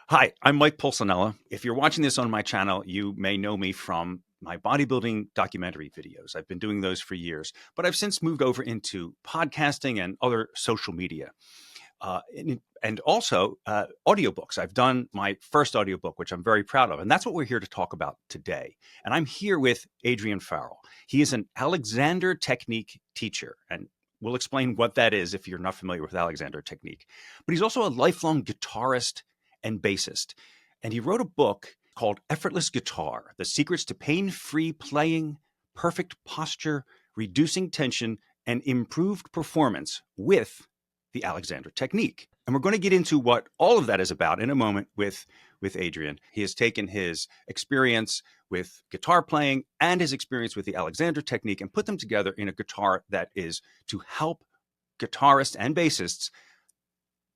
Hi, I'm Mike Pulcinella. If you're watching this on my channel, you may know me from my bodybuilding documentary videos. I've been doing those for years, but I've since moved over into podcasting and other social media. And also audiobooks. I've done my first audiobook, which I'm very proud of. And that's what we're here to talk about today. And I'm here with Adrian Farrell. He is an Alexander Technique teacher. And we'll explain what that is if you're not familiar with Alexander Technique. But he's also a lifelong guitarist and bassist. And he wrote a book called Effortless Guitar, The Secrets to Pain-Free Playing, Perfect Posture, Reducing Tension, and Improved Performance with the Alexander Technique. And we're going to get into what all of that is about in a moment with Adrian. He has taken his experience with guitar playing and his experience with the Alexander Technique and put them together in a guitar that is to help guitarists and bassists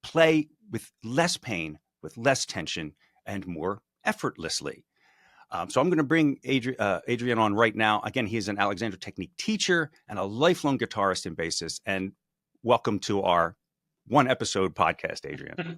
play with less pain, with less tension, and more effortlessly. So I'm going to bring Adrian on right now. Again, he is an Alexander Technique teacher and a lifelong guitarist and bassist. And welcome to our one episode podcast, Adrian.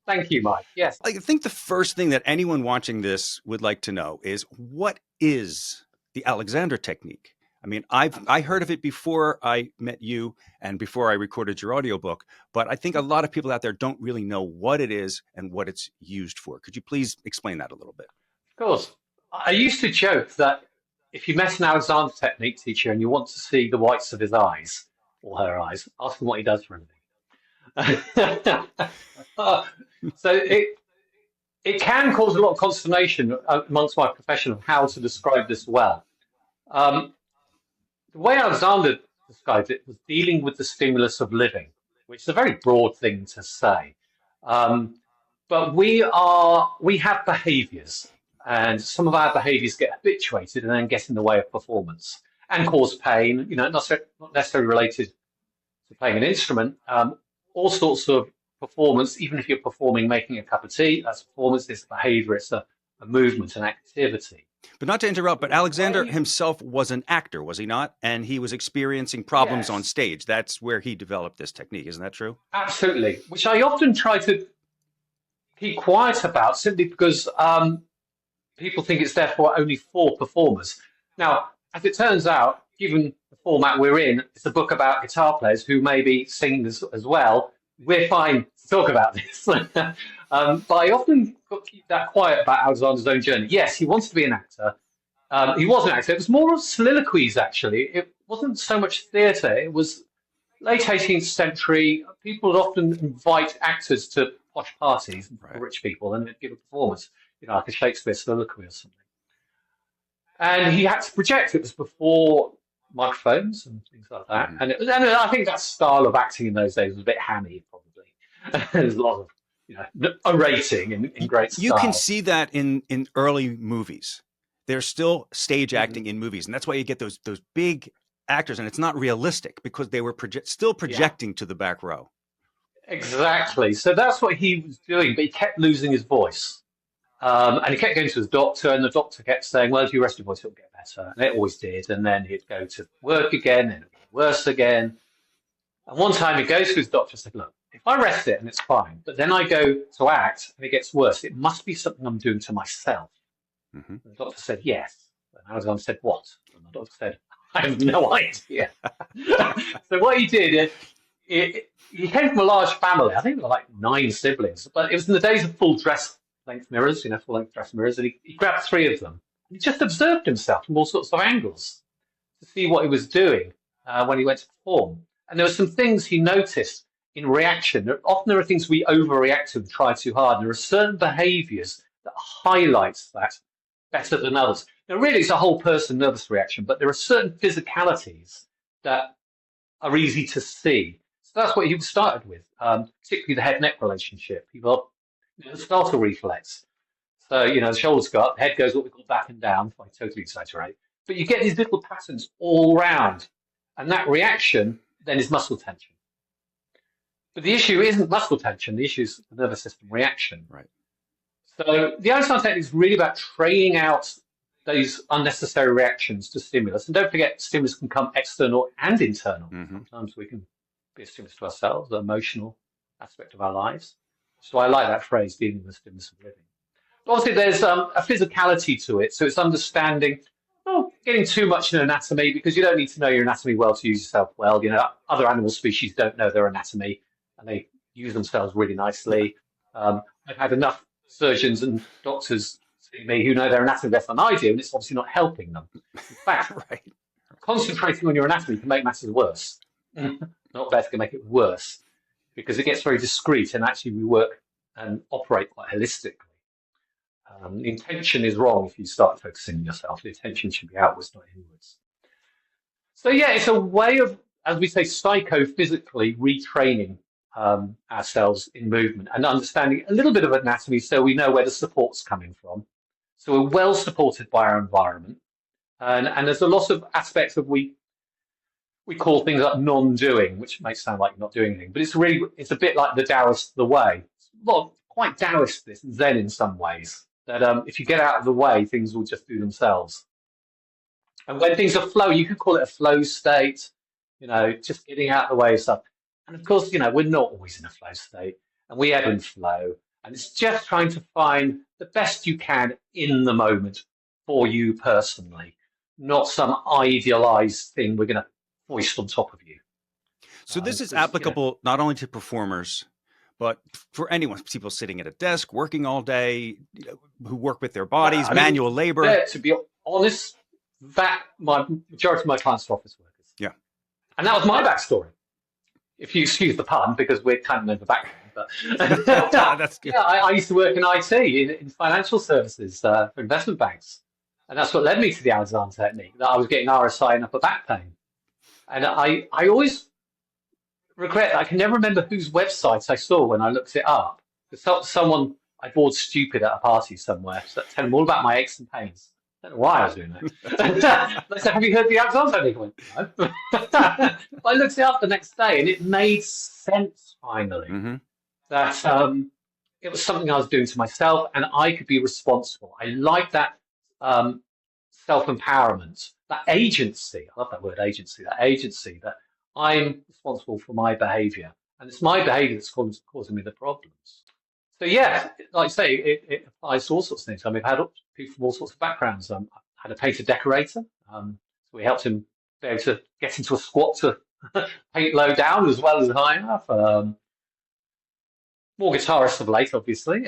Thank you, Mike. Yes. I think the first thing that anyone watching this would like to know is, what is the Alexander Technique? I mean, I heard of it before I met you and before I recorded your audiobook, but I think a lot of people out there don't really know what it is and what it's used for. Could you please explain that a little bit? Of course. I used to joke that if you met an Alexander Technique teacher and you want to see the whites of his eyes or her eyes, ask him what he does for a living. So it can cause a lot of consternation amongst my profession of how to describe this well. The way Alexander described it was dealing with the stimulus of living, which is a very broad thing to say. But we have behaviours, and some of our behaviours get habituated and then get in the way of performance and cause pain. You know, not necessarily related to playing an instrument. All sorts of performance, even if you're performing, making a cup of tea, that's performance, it's behavior, it's a movement, an activity. But not to interrupt, but Alexander himself was an actor, was he not? And he was experiencing problems on stage. That's where he developed this technique. Isn't that true? Absolutely, which I often try to keep quiet about simply because people think it's therefore only for performers. Now, as it turns out, given the format we're in, it's a book about guitar players who may be singing as well. We're fine to talk about this. But I often keep that quiet about Alexander's own journey. Yes, he wanted to be an actor. He was an actor. It was more of soliloquies, actually. It wasn't so much theatre. It was late 18th century. People would often invite actors to posh parties for rich people and they'd give a performance, you know, like a Shakespeare soliloquy or something. And he had to project. It was before microphones and things like that. And I think that style of acting in those days was a bit hammy, probably. There's a lot of, you know, orating in great style. You can see that in early movies. There's still stage acting in movies, and that's why you get those big actors, and it's not realistic because they were still projecting to the back row. Exactly. So that's what he was doing, but he kept losing his voice. And he kept going to his doctor, and the doctor kept saying, well, if you rest your voice, it'll get better. And it always did. And then he'd go to work again, and it would get worse again. And one time he goes to his doctor and said, look, if I rest it and it's fine, but then I go to act and it gets worse, it must be something I'm doing to myself. And the doctor said, yes. And Alexander said, what? And the doctor said, I have no idea. So what he did, he came from a large family. I think there were like 9 siblings, but it was in the days of full dress length mirrors, you know, full length dress mirrors, and he grabbed 3 of them. He just observed himself from all sorts of angles to see what he was doing when he went to perform. And there were some things he noticed in reaction. Often there are things we overreact to and try too hard. There are certain behaviours that highlight that better than others. Now, really, it's a whole person nervous reaction, but there are certain physicalities that are easy to see. So that's what he started with, particularly the head-neck relationship. People, you know, the startle reflex. So, you know, the shoulders go up, the head goes what we call back and down, if I totally exaggerate. But you get these little patterns all round, and that reaction then is muscle tension. But the issue isn't muscle tension, the issue is the nervous system reaction. Right. So the Alexander Technique is really about training out those unnecessary reactions to stimulus. And don't forget, stimulus can come external and internal. Sometimes we can be a stimulus to ourselves, the emotional aspect of our lives. So I like that phrase, dealing with the stillness of living. Obviously, there's a physicality to it, so it's understanding, not getting too much in anatomy, because you don't need to know your anatomy well to use yourself well. You know, other animal species don't know their anatomy, and they use themselves really nicely. I've had enough surgeons and doctors see me who know their anatomy better than I do, and it's obviously not helping them. In fact, Right. concentrating on your anatomy can make matters worse. Not better, can make it worse, because it gets very discreet, and actually we work and operate quite holistically. The intention is wrong if you start focusing on yourself. The attention should be outwards, not inwards. So yeah, it's a way of, as we say, psychophysically retraining ourselves in movement and understanding a little bit of anatomy, so we know where the support's coming from. So we're well supported by our environment, and there's a lot of aspects of we call things like non-doing, which may sound like you're not doing anything, but it's a bit like the Taoist, the way. It's quite Taoist, this Zen in some ways. That if you get out of the way, things will just do themselves. And when things are flow, you could call it a flow state, you know, just getting out of the way of stuff. And of course, you know, we're not always in a flow state, and we ebb and flow. And it's just trying to find the best you can in the moment for you personally, not some idealized thing we're going to foist on top of you. So this is applicable not only to performers, but for anyone, people sitting at a desk, working all day, who work with their bodies, manual labor. To be honest, my majority of my clients are office workers. Yeah. And that was my backstory, if you excuse the pun, because we're kind of in the background. But that's good. Yeah, I used to work in IT, in financial services for investment banks. And that's what led me to the Alexander technique, that I was getting RSI and upper back pain. And I always regret, I can never remember whose website I saw when I looked it up. Someone I bored stupid at a party somewhere, so telling them all about my aches and pains. I don't know why I was doing that. They said, have you heard the Alexander technique? I went, no. But I looked it up the next day, and it made sense finally that it was something I was doing to myself, and I could be responsible. I like that self-empowerment, that agency. I love that word, agency. That agency that I'm responsible for my behavior, and it's my behavior that's causing me the problems. So yeah, like I say, it applies to all sorts of things. I mean, I've had people from all sorts of backgrounds. I had a painter decorator, so we helped him be able to get into a squat to paint low down as well as high up. More guitarists of late, obviously.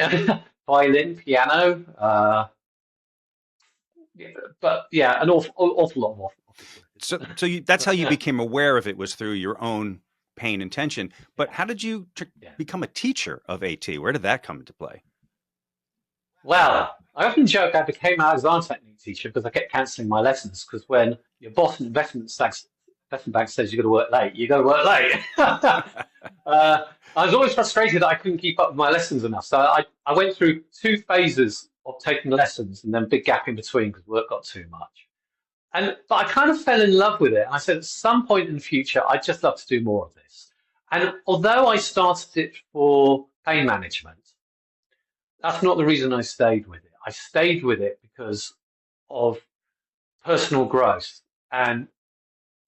Violin, piano, but yeah, an awful lot of office workers. So that's how you became aware of it, was through your own pain and tension. But how did you become a teacher of AT? Where did that come into play? Well, I often joke I became an Alexander technique teacher because I kept cancelling my lessons, because when your boss in investment bank says you've got to work late, you got to work late. I was always frustrated that I couldn't keep up with my lessons enough. So I went through 2 phases of taking lessons, and then a big gap in between because work got too much. But I kind of fell in love with it. And I said, at some point in the future, I'd just love to do more of this. And although I started it for pain management, that's not the reason I stayed with it. I stayed with it because of personal growth and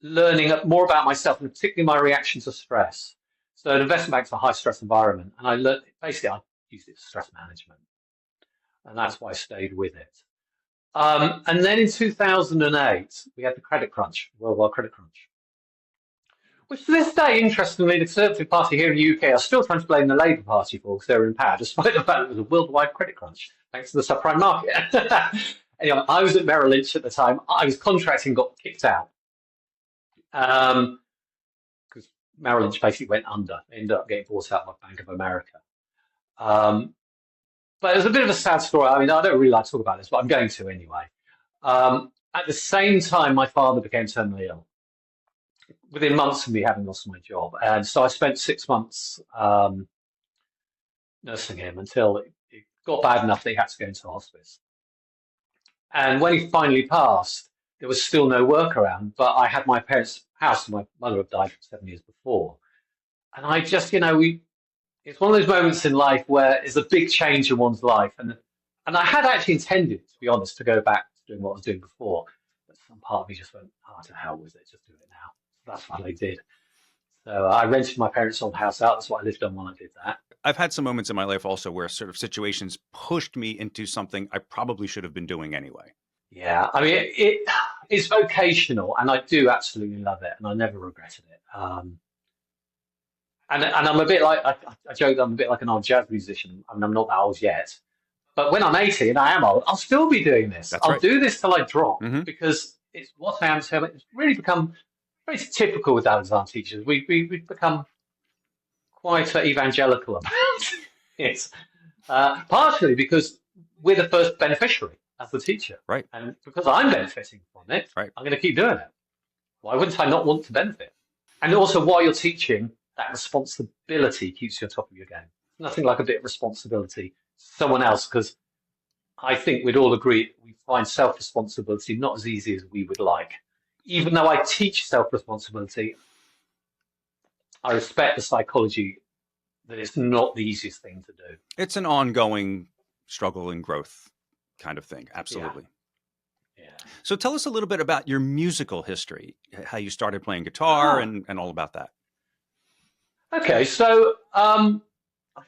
learning more about myself, and particularly my reaction to stress. So an investment bank's a high stress environment, and I learned, basically I used it for stress management. And that's why I stayed with it. And then in 2008, we had the credit crunch, worldwide credit crunch, which to this day, interestingly, the Conservative Party here in the UK are still trying to blame the Labour Party for, because they were in power, despite the fact it was a worldwide credit crunch, thanks to the subprime market. Anyway, I was at Merrill Lynch at the time. I was contracting, got kicked out. Because Merrill Lynch basically went under, ended up getting bought out by Bank of America. But it was a bit of a sad story. I mean, I don't really like to talk about this, but I'm going to anyway. At the same time, my father became terminally ill, within months of me having lost my job. And so I spent 6 months nursing him until it got bad enough that he had to go into hospice. And when he finally passed, there was still no work around, but I had my parents' house, and my mother had died 7 years before. And I just, it's one of those moments in life where it's a big change in one's life. And I had actually intended, to be honest, to go back to doing what I was doing before. But some part of me just went, to hell with it, just do it now. So that's what I did. So I rented my parents' old house out. That's what I lived on when I did that. I've had some moments in my life also where sort of situations pushed me into something I probably should have been doing anyway. Yeah, I mean, it's vocational, and I do absolutely love it, and I never regretted it. And I'm a bit like I joke that I'm a bit like an old jazz musician. I mean, I'm not that old yet, but when I'm 80 and I am old, I'll still be doing this. That's I'll right. do this till I drop Hmm. because it's what I am. So it's really become very typical with Alexander teachers. We've become quite evangelical about it. Partially because we're the first beneficiary as the teacher. Right. And because I'm benefiting from it, Right. I'm going to keep doing it. Why wouldn't I not want to benefit? And also, while you're teaching, that responsibility keeps you on top of your game. Nothing like a bit of responsibility to someone else, because I think we'd all agree we find self-responsibility not as easy as we would like. Even though I teach self-responsibility, I respect the psychology that it's not the easiest thing to do. It's an ongoing struggle and growth kind of thing. Absolutely. Yeah. So tell us a little bit about your musical history, how you started playing guitar and all about that. Okay, so I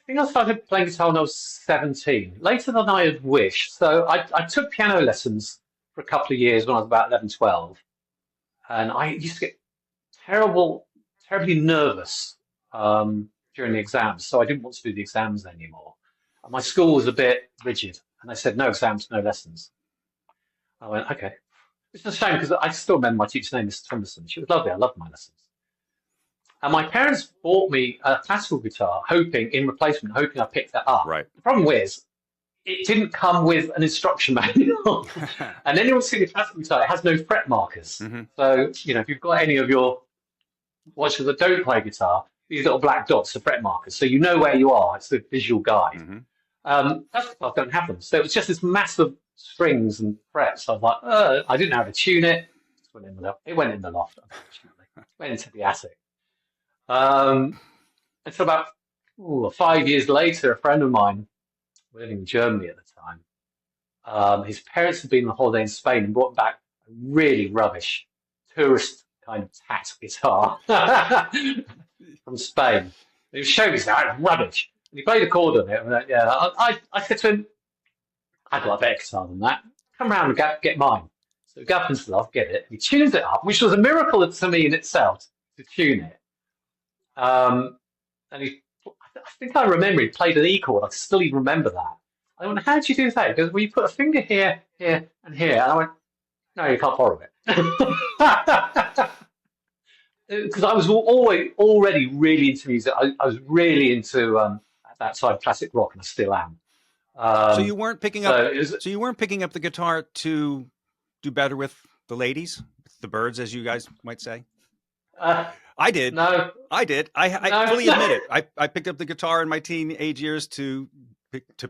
think I started playing guitar when I was 17, later than I had wished. So I took piano lessons for a couple of years when I was about 11, 12. And I used to get terribly nervous during the exams. So I didn't want to do the exams anymore. And my school was a bit rigid. And they said, no exams, no lessons. I went, okay. It's a shame because I still remember my teacher's name, Mrs. Thomason. She was lovely. I loved my lessons. And my parents bought me a classical guitar, hoping I picked that up. Right. The problem is, it didn't come with an instruction manual. And anyone seeing a classical guitar, it has no fret markers. Mm-hmm. So, if you've got any of your watchers that don't play guitar, these little black dots are fret markers. So you know where you are. It's the visual guide. Mm-hmm. That's stuff don't happen. So it was just this massive strings and frets. I was like, I didn't know how to tune it. It went in the loft, unfortunately. It went into the attic. And so about 5 years later, a friend of mine, living in Germany at the time, his parents had been on holiday in Spain and brought back a really rubbish tourist kind of tat guitar from Spain. And he showed me that rubbish. And he played a chord on it. And I said to him, I've got a better guitar than that. Come round and get mine. So he got up into the loft, get it. He tunes it up, which was a miracle to me in itself, to tune it. And I think I remember he played an E chord. I still even remember that. I went, how did you do that? He goes, well, you put a finger here, here, and here. And I went, no, you can't borrow it. Because I was already really into music. I was really into at that time classic rock, and I still am. So you weren't picking up. So you weren't picking up the guitar to do better with the ladies, the birds, as you guys might say. I did. No, I did. I fully admit it. I picked up the guitar in my teenage years to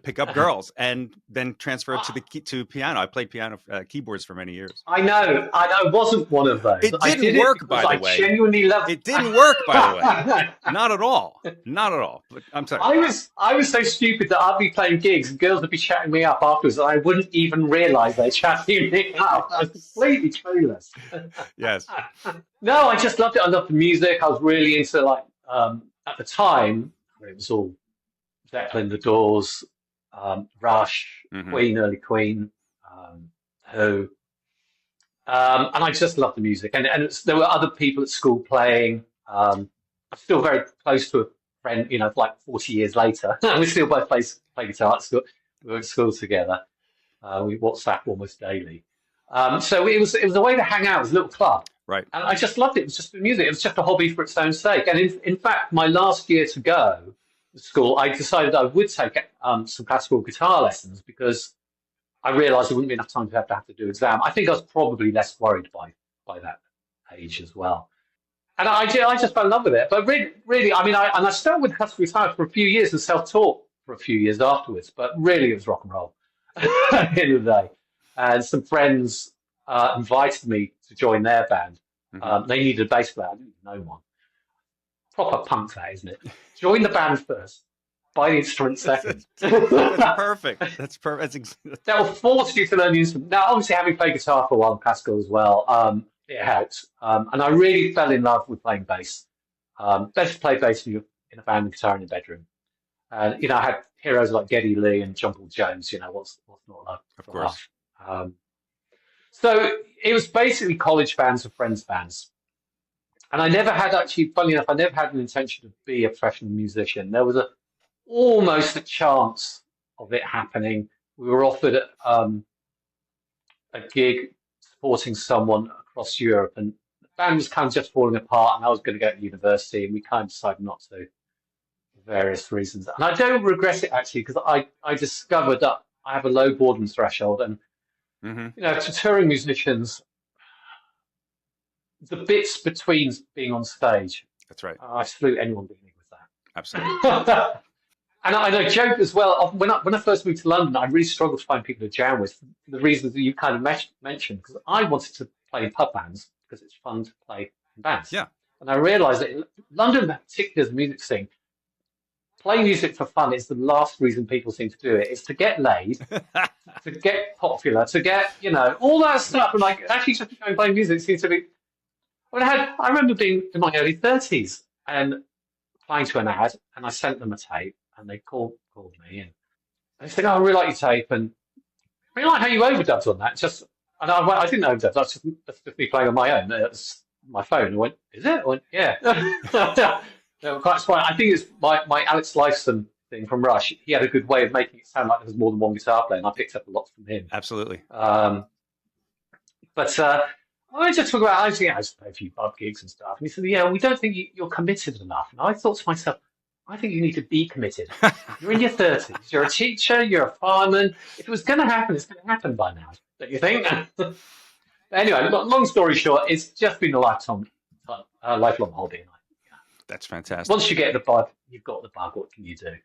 pick up girls, and then transferred to piano. I played piano keyboards for many years. I know. I wasn't one of those. It didn't work, by the way. I genuinely loved it. It didn't work, by the way. Not at all. Not at all. But I'm sorry. I was so stupid that I'd be playing gigs and girls would be chatting me up afterwards, and I wouldn't even realise they're chatting me up. I was completely clueless. Yes. No, I just loved it. I loved the music. I was really into at the time it was all Zeppelin, The Doors, Rush, Mm-hmm. Queen, early Queen, Who, and I just loved the music. And there were other people at school playing. I'm still very close to a friend, like 40 years later. We still both play guitar at school. We were at school together. We WhatsApp almost daily. So it was a way to hang out. It was a little club. Right. And I just loved it. It was just the music. It was just a hobby for its own sake. And in fact, my last year to go to school, I decided I would take some classical guitar lessons because I realised there wouldn't be enough time to have to do exam. I think I was probably less worried by that age as well. And I just fell in love with it. But really, I mean, I started with classical guitar for a few years and self-taught for a few years afterwards. But really, it was rock and roll at the end of the day. And some friends invited me to join their band. Mm-hmm. They needed a bass player. I didn't even know one. Proper punk, that, isn't it? Join the band first, buy the instrument second. That's perfect. That's perfect. That will force you to learn the instrument. Now, obviously, having played guitar for a while, classical as well, it helped. And I really fell in love with playing bass. Best to play bass in a band with guitar in the bedroom. And I had heroes like Geddy Lee and John Paul Jones. What's not love Of for course. love. So it was basically college bands and friends bands. And I never had actually, funny enough, I never had an intention to be a professional musician. There was almost a chance of it happening. We were offered a gig supporting someone across Europe, and the band was kind of just falling apart, and I was going to go to university, and we kind of decided not to for various reasons. And I don't regret it actually, because I discovered that I have a low boredom threshold, and Mm-hmm. to touring musicians, the bits between being on stage, That's right. I salute anyone beginning with Absolutely. that. And I joke as well. When I first moved to London, I really struggled to find people to jam with for the reasons that you kind of mentioned. Because I wanted to play in pub bands because it's fun to play in bands. Yeah. And I realised that in London, particularly as a music scene, playing music for fun is the last reason people seem to do it. It's to get laid, to get popular, to get all that stuff. And like actually, just going playing music seems to be. I remember being in my early 30s and applying to an ad, and I sent them a tape. And they called me and they said, "Oh, I really like your tape, and I really like how you overdubbed on that." And I didn't overdub. That's just me playing on my own. It's my phone. I went, "Is it?" I went, "Yeah." They were quite smart. I think it's my Alex Lifeson thing from Rush. He had a good way of making it sound like there was more than one guitar player, and I picked up a lot from him. Absolutely. But I just talk about I used to play a few pub gigs and stuff, and he said, "Yeah, we don't think you're committed enough." And I thought to myself, I think you need to be committed. You're in your 30s. You're a teacher. You're a fireman. If it was going to happen, it's going to happen by now. Don't you think? Anyway, long story short, it's just been a lifelong hobby. That's fantastic. Once you get the bug, you've got the bug. What can you do?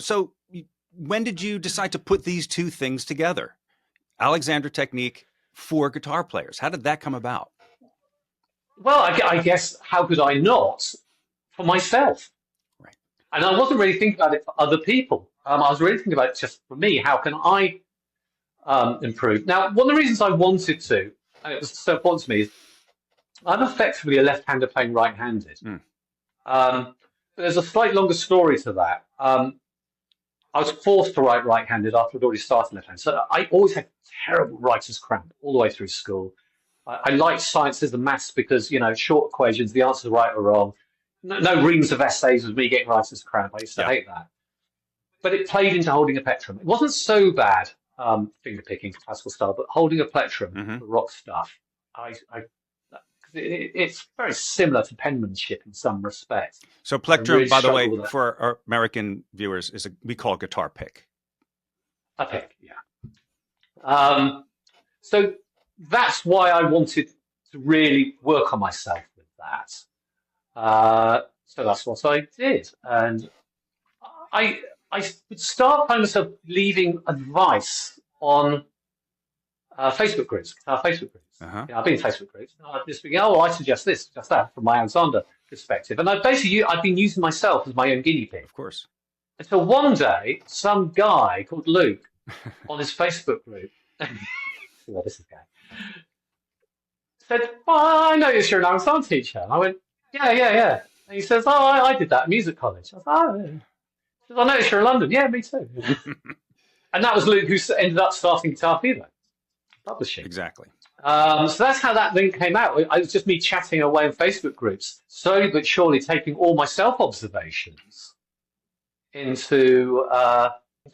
So when did you decide to put these two things together? Alexander Technique for guitar players. How did that come about? Well, I guess how could I not? For myself. Right. And I wasn't really thinking about it for other people. I was really thinking about it just for me. How can I improve? Now, one of the reasons I wanted to, and it was so important to me, is I'm effectively a left-hander playing right-handed. But there's a slightly longer story to that. I was forced to write right-handed after I'd already started left-handed. So I always had terrible writer's cramp all the way through school. I liked sciences and maths because, short equations, the answer's right or wrong. No reams of essays with me getting writer's cramp. I used to hate that. But it played into holding a plectrum. It wasn't so bad, finger picking for classical style, but holding a plectrum for rock stuff, it's very similar to penmanship in some respects. So plectrum, really by the way, for our American viewers, we call it guitar pick. A pick, yeah. So that's why I wanted to really work on myself with that. So that's what I did, and I would start finding myself leaving advice on Facebook groups, Facebook groups. I've been in Facebook groups. I'd just be, I suggest this, just that, from my Alexander perspective, and I've been using myself as my own guinea pig. Of course. Until one day, some guy called Luke on his Facebook group, well, this is guy, said, "I noticed you're an Alexander teacher." And I went, Yeah. And he says, I did that at music college. I was like, yeah. He says, "I noticed you're in London." "Yeah, me too." And that was Luke who ended up starting Guitar Fever publishing. Exactly. So that's how that link came out. It was just me chatting away in Facebook groups, slowly but surely taking all my self-observations into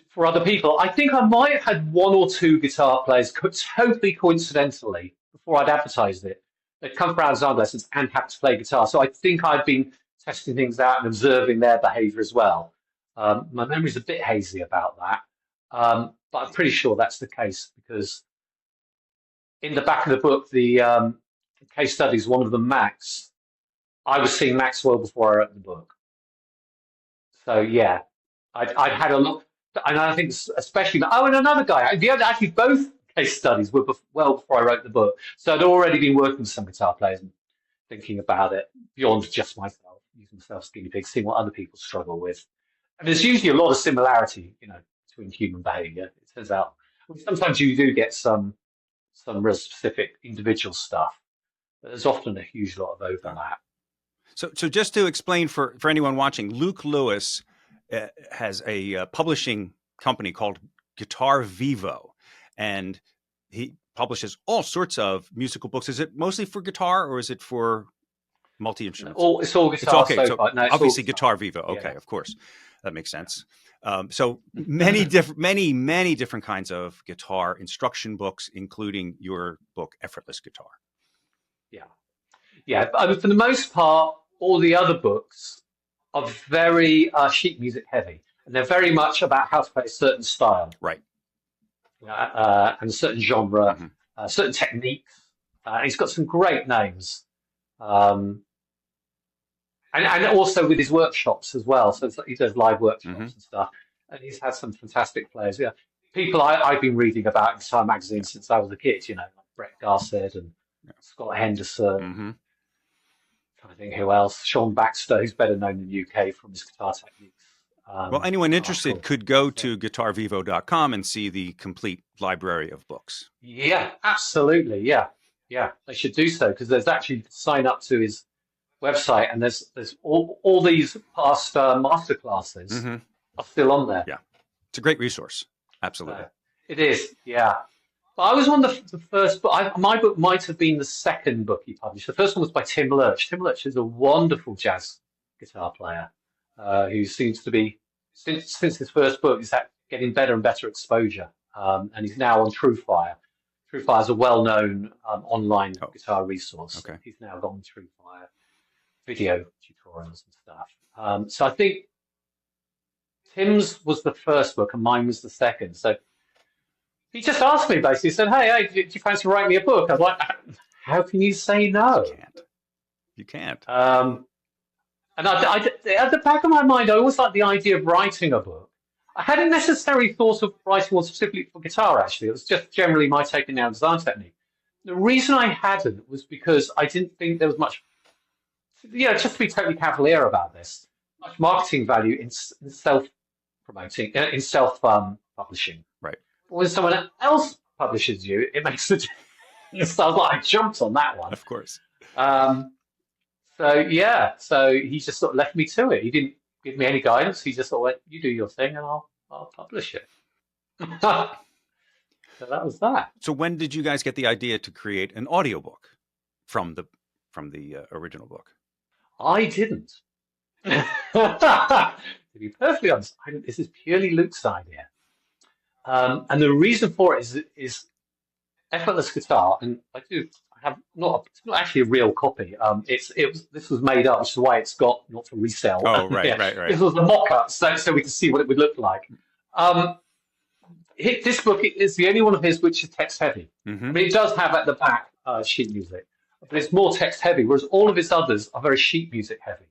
for other people. I think I might have had one or two guitar players totally coincidentally before I'd advertised it. They'd come for Alexander lessons and had to play guitar. So I think I'd been testing things out and observing their behavior as well. My memory's a bit hazy about that, but I'm pretty sure that's the case because in the back of the book, the case studies, one of them, Max, I was seeing Max well before I wrote the book. So yeah, I'd had a look, and I think especially, and another guy, actually both case studies were well before I wrote the book. So I'd already been working with some guitar players and thinking about it beyond just myself, using myself as guinea pig, seeing what other people struggle with. And there's usually a lot of similarity, between human behavior. It turns out sometimes you do get some real specific individual stuff, but there's often a huge lot of overlap. So just to explain for anyone watching, Luke Lewis has a publishing company called Guitar Vivo, and he publishes all sorts of musical books. Is it mostly for guitar, or is it for multi-instruments? It's all guitar okay. so far. No, it's obviously all Guitar Vivo. Okay, yeah. of course. That makes sense. So many different kinds of guitar instruction books, including your book, Effortless Guitar. Yeah. Yeah. I mean, for the most part, all the other books are very sheet music heavy, and they're very much about how to play a certain style. Right. And a certain genre, certain techniques. He's got some great names. And also with his workshops as well. So he does live workshops and stuff. And he's had some fantastic players. Yeah, people I've been reading about in Guitar Magazine since I was a kid, like Brett Garsed and Scott Henderson. I think who else? Sean Baxter, who's better known in the UK from his guitar techniques. Well, anyone interested could go to guitarvivo.com and see the complete library of books. Yeah, absolutely. Yeah. They should do so, because there's actually, you can sign up to his website, and there's all these past masterclasses are still on there. Yeah, it's a great resource. Absolutely. It is. Yeah. But I was one of the first book. My book might have been the second book he published. The first one was by Tim Lurch. Tim Lurch is a wonderful jazz guitar player who seems to be, since his first book, is getting better and better exposure. And he's now on TrueFire. TrueFire is a well-known online guitar resource. Okay. He's now gone TrueFire video tutorials and stuff. So I think Tim's was the first book and mine was the second. So he just asked me, basically, said, hey, do you fancy writing me a book? I was like, how can you say no? You can't. And I, at the back of my mind, I always liked the idea of writing a book. I hadn't necessarily thought of writing one specifically for guitar, actually. It was just generally my take on now design technique. The reason I hadn't was because I didn't think there was much, just to be totally cavalier about this, much marketing value in self-promoting, in self-publishing. Right. But when someone else publishes you, it makes a difference. So I was like, I jumped on that one. Of course. So he just sort of left me to it. He didn't give me any guidance. He just sort of went, you do your thing and I'll publish it. So that was that. So when did you guys get the idea to create an audiobook from the original book? I didn't. To be perfectly honest, this is purely Luke's idea. And the reason for it is Effortless Guitar, and it's not actually a real copy. This was made up, which is why it's got not for resale. Oh, right. This was a mock-up, so we could see what it would look like. This book is the only one of his which is text-heavy. I mean, it does have at the back sheet music, but it's more text-heavy, whereas all of his others are very sheet music-heavy.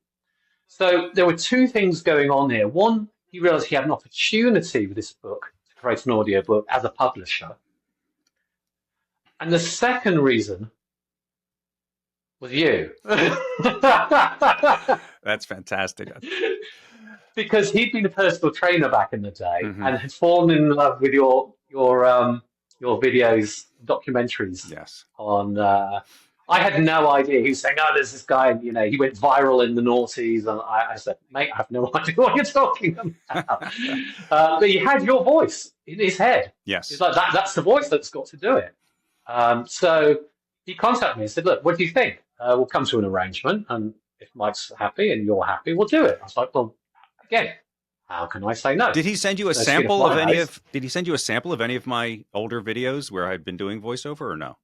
So there were two things going on here. One, he realized he had an opportunity with this book to create an audiobook as a publisher. And the second reason was you. That's fantastic. Because he'd been a personal trainer back in the day and had fallen in love with your videos, documentaries. Yes. On I had no idea. He was saying, "Oh, there's this guy. He went viral in the noughties," and I said, "Mate, I have no idea what you're talking about." But he had your voice in his head. Yes. He's like, "That's the voice that's got to do it." So he contacted me and said, "Look, what do you think? We'll come to an arrangement, and if Mike's happy and you're happy, we'll do it." I was like, "Well, again, how can I say no?" Did he send you a sample of any of? Did he send you a sample of any of my older videos where I'd been doing voiceover, or no?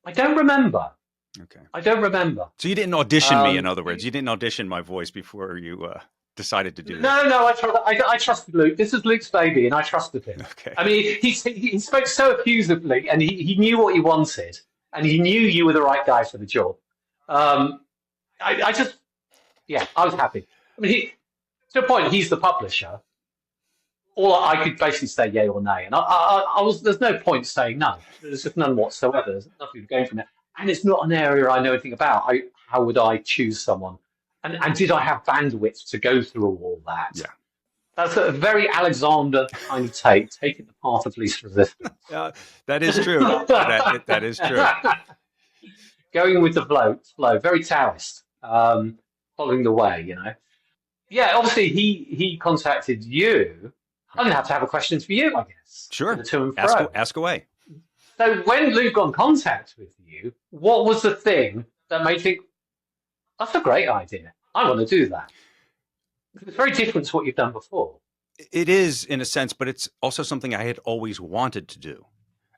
I don't remember. Okay. I don't remember. So you didn't audition me, in other words. You didn't audition my voice before you decided to do this. No. I trusted Luke. This is Luke's baby, and I trusted him. Okay. I mean, he spoke so effusively, and he knew what he wanted, and he knew you were the right guy for the job. I was happy. I mean, to a point, he's the publisher. All I could basically say yay or nay, and I was. There's no point saying no. There's just none whatsoever. There's nothing going from there, and it's not an area I know anything about. How would I choose someone, and did I have bandwidth to go through all that? Yeah, that's a very Alexander kind of taking the path of least resistance. that is true. that is true. going with the flow, very Taoist, following the way, Yeah, obviously he contacted you. I'm gonna have to have a questions for you, I guess, for Sure. the to and fro. Ask away. So when Luke got in contact with you, what was the thing that made you think that's a great idea? I want to do that. It's very different to what you've done before. It is in a sense, but it's also something I had always wanted to do.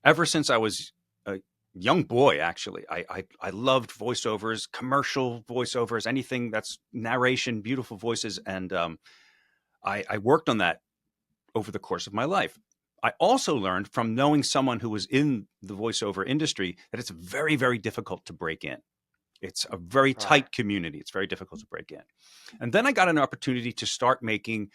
Ever since I was a young boy, actually, I loved voiceovers, commercial voiceovers, anything that's narration, beautiful voices, and I worked on that over the course of my life. I also learned from knowing someone who was in the voiceover industry that it's very, very difficult to break in. It's a very Right. tight community. It's very difficult to break in. And then I got an opportunity to start making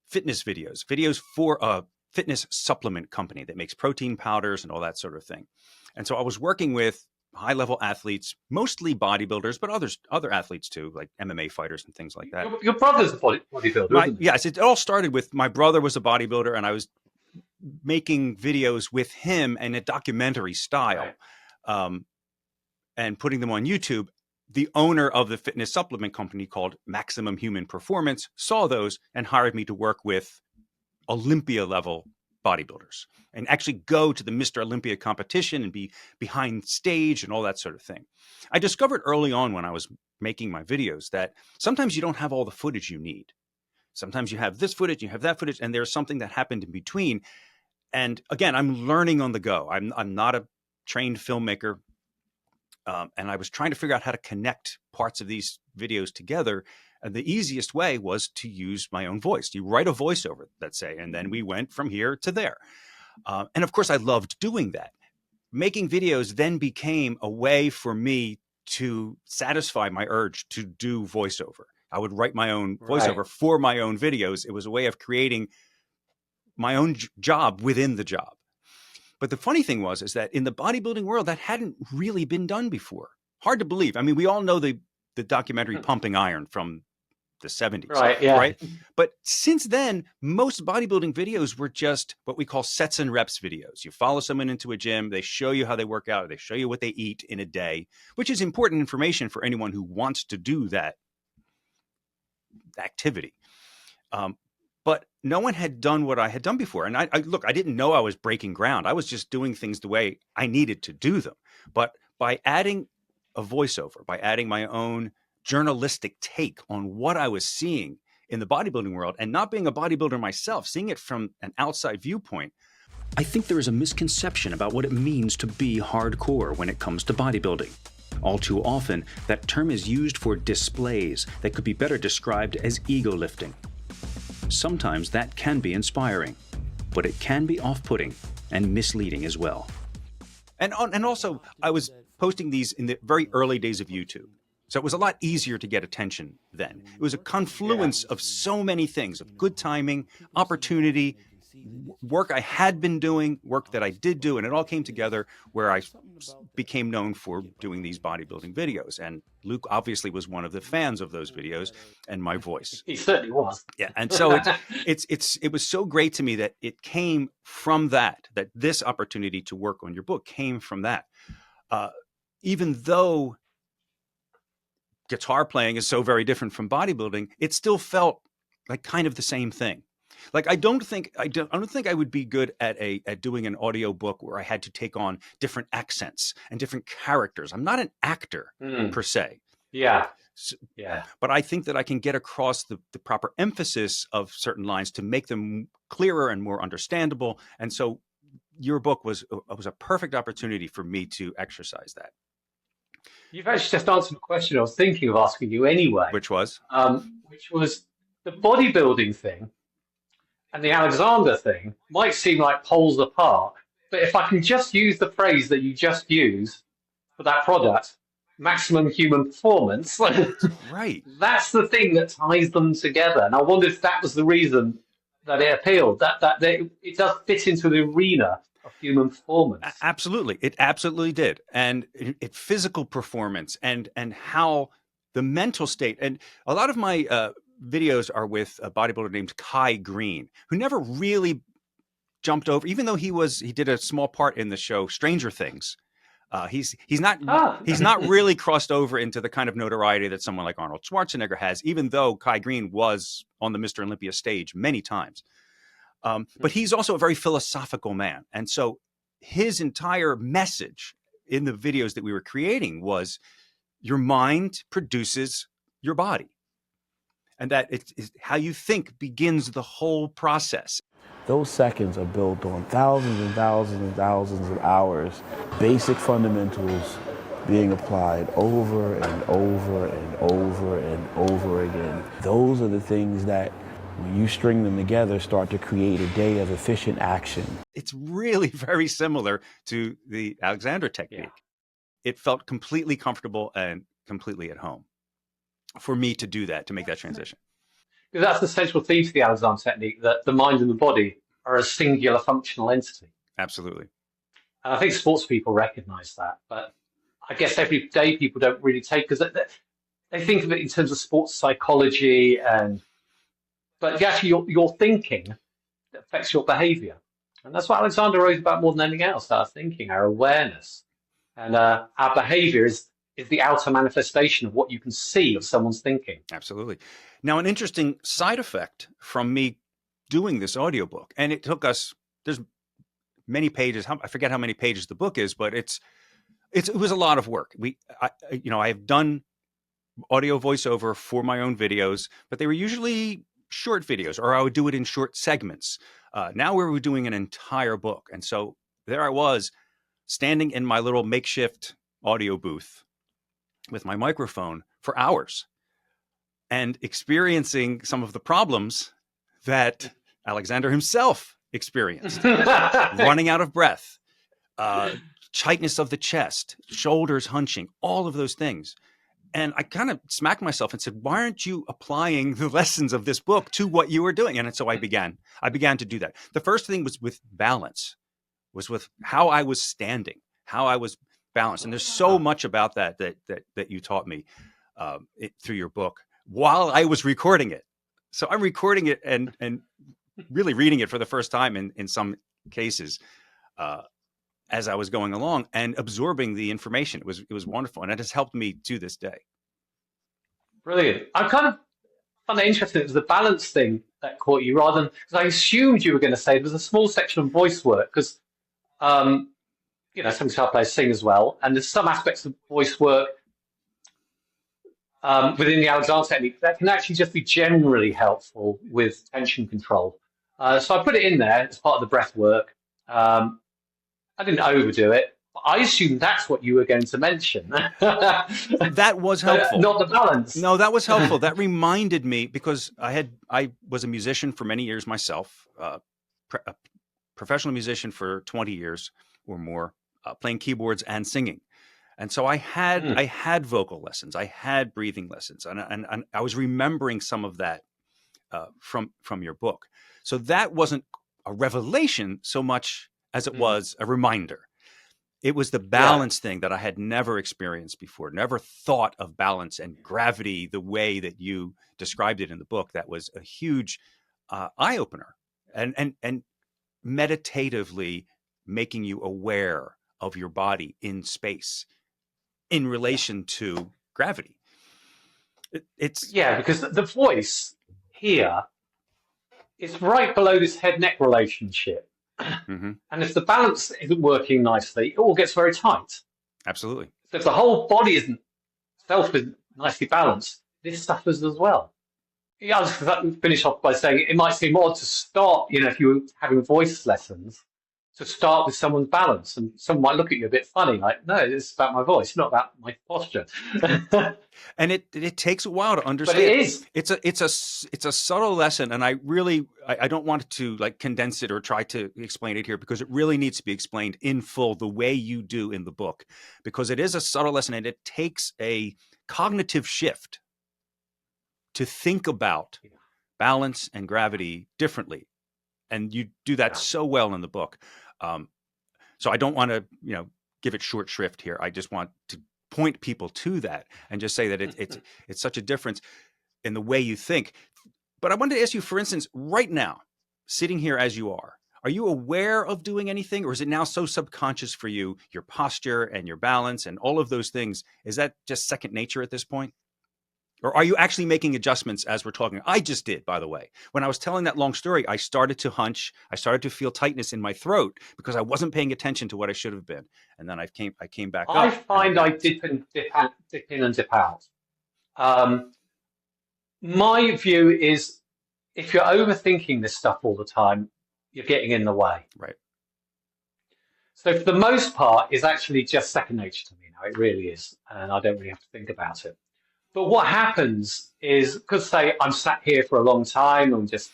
fitness videos for a fitness supplement company that makes protein powders and all that sort of thing. And so I was working with high level athletes, mostly bodybuilders, but other athletes too, like MMA fighters and things like that. Your brother's a bodybuilder, isn't he? Yes, it all started with my brother was a bodybuilder, and I was making videos with him in a documentary style, Right. and putting them on YouTube. The owner of the fitness supplement company called Maximum Human Performance saw those and hired me to work with Olympia level bodybuilders and actually go to the Mr. Olympia competition and be behind stage and all that sort of thing. I discovered early on when I was making my videos that sometimes you don't have all the footage you need. Sometimes you have this footage, you have that footage, and there's something that happened in between. And again, I'm learning on the go. I'm not a trained filmmaker. And I was trying to figure out how to connect parts of these videos together. And the easiest way was to use my own voice. You write a voiceover, let's say, and then we went from here to there. And of course, I loved doing that. Making videos then became a way for me to satisfy my urge to do voiceover. I would write my own Right. voiceover for my own videos. It was a way of creating my own job within the job. But the funny thing is that in the bodybuilding world, that hadn't really been done before. Hard to believe. I mean, we all know the documentary Pumping Iron from the 70s, Right. Yeah. right? But since then, most bodybuilding videos were just what we call sets and reps videos. You follow someone into a gym, they show you how they work out, they show you what they eat in a day, which is important information for anyone who wants to do that activity. But no one had done what I had done before. And I didn't know I was breaking ground. I was just doing things the way I needed to do them. But by adding a voiceover, by adding my own journalistic take on what I was seeing in the bodybuilding world, and not being a bodybuilder myself, seeing it from an outside viewpoint, I think there is a misconception about what it means to be hardcore when it comes to bodybuilding. All too often, that term is used for displays that could be better described as ego lifting. Sometimes that can be inspiring, but it can be off-putting and misleading as well. And also, I was posting these in the very early days of YouTube. So it was a lot easier to get attention then. It was a confluence of so many things, of good timing, opportunity, work I had been doing, work that I did do, and it all came together where I became known for doing these bodybuilding videos. And Luke obviously was one of the fans of those videos and my voice. He certainly was. Yeah, and so it was so great to me that it came from that this opportunity to work on your book came from that. Even though guitar playing is so very different from bodybuilding, it still felt like kind of the same thing. Like I don't think I would be good at doing an audiobook where I had to take on different accents and different characters. I'm not an actor per se. Yeah. So, yeah. But I think that I can get across the proper emphasis of certain lines to make them clearer and more understandable. And so your book was a perfect opportunity for me to exercise that. You've actually just answered a question I was thinking of asking you anyway. Which was the bodybuilding thing and the Alexander thing might seem like poles apart, but if I can just use the phrase that you just used for that product, maximum human performance, right, that's the thing that ties them together. And I wonder if that was the reason that it appealed, that it does fit into the arena of human performance. Absolutely. It absolutely did. And physical performance and how the mental state, and a lot of my videos are with a bodybuilder named Kai Green, who never really jumped over, even though he did a small part in the show Stranger Things. He's not Ah. he's not really crossed over into the kind of notoriety that someone like Arnold Schwarzenegger has, even though Kai Green was on the Mr. Olympia stage many times. But he's also a very philosophical man, and so his entire message in the videos that we were creating was your mind produces your body, and that it's how you think begins the whole process. Those seconds are built on thousands and thousands and thousands of hours, basic fundamentals being applied over and over and over and over again. Those are the things that, when you string them together, start to create a day of efficient action. It's really very similar to the Alexander technique. Yeah. It felt completely comfortable and completely at home for me to do that, to make that transition. Because that's the central theme to the Alexander technique, that the mind and the body are a singular functional entity. Absolutely. And I think sports people recognize that, but I guess everyday people don't really take, because they think of it in terms of sports psychology, but actually your thinking affects your behavior. And that's what Alexander wrote about more than anything else, our thinking, our awareness. And our behavior is the outer manifestation of what you can see of someone's thinking. Absolutely. Now, an interesting side effect from me doing this audiobook, and it took us, there's many pages, I forget how many pages the book is, but it was a lot of work. I have done audio voiceover for my own videos, but they were usually short videos, or I would do it in short segments. Now we were doing an entire book. And so there I was, standing in my little makeshift audio booth with my microphone for hours and experiencing some of the problems that Alexander himself experienced. Running out of breath, tightness of the chest, shoulders hunching, all of those things. And I kind of smacked myself and said, why aren't you applying the lessons of this book to what you were doing? And so I began to do that. The first thing was with balance, was with how I was standing, how I was balanced. And there's so much about that you taught me through your book while I was recording it. So I'm recording it and really reading it for the first time in some cases as I was going along and absorbing the information. It was wonderful, and it has helped me to this day. Brilliant. I kind of found it interesting. It was the balance thing that caught you, rather than, because I assumed you were going to say there was a small section on voice work, because some guitar players sing as well, and there's some aspects of voice work within the Alexander technique that can actually just be generally helpful with tension control. So I put it in there as part of the breath work. I didn't overdo it, but I assumed that's what you were going to mention. That was helpful. Not the balance. No, that was helpful. That reminded me, because I was a musician for many years myself, a professional musician for 20 years or more, playing keyboards and singing. And so I had vocal lessons, I had breathing lessons, and I was remembering some of that from your book. So that wasn't a revelation so much as it was a reminder. It was the balance thing that I had never experienced before, never thought of balance and gravity the way that you described it in the book. That was a huge eye-opener, and meditatively making you aware of your body in space in relation to gravity. It's because the voice here is right below this head-neck relationship. Mm-hmm. And if the balance isn't working nicely, it all gets very tight. Absolutely. So if the whole body isn't nicely balanced, this suffers as well. Yeah, I was going to finish off by saying it might seem odd to start, if you were having voice lessons, to start with someone's balance, and someone might look at you a bit funny, like, no, this is about my voice, not about my posture. And it takes a while to understand. But it is. It's a subtle lesson, and I don't want to like condense it or try to explain it here, because it really needs to be explained in full the way you do in the book, because it is a subtle lesson, and it takes a cognitive shift to think about balance and gravity differently. And you do that so well in the book. So I don't want to, give it short shrift here. I just want to point people to that and just say that it's such a difference in the way you think. But I wanted to ask you, for instance, right now, sitting here as you are, Are you aware of doing anything, or is it now so subconscious for you, your posture and your balance and all of those things? Is that just second nature at this point? Or are you actually making adjustments as we're talking? I just did, by the way. When I was telling that long story, I started to hunch. I started to feel tightness in my throat because I wasn't paying attention to what I should have been. And then I came back up. I find I dip in and dip out. My view is if you're overthinking this stuff all the time, you're getting in the way. Right. So for the most part, it's actually just second nature to me now. It really is. And I don't really have to think about it. But what happens is, because say I'm sat here for a long time, I'm just,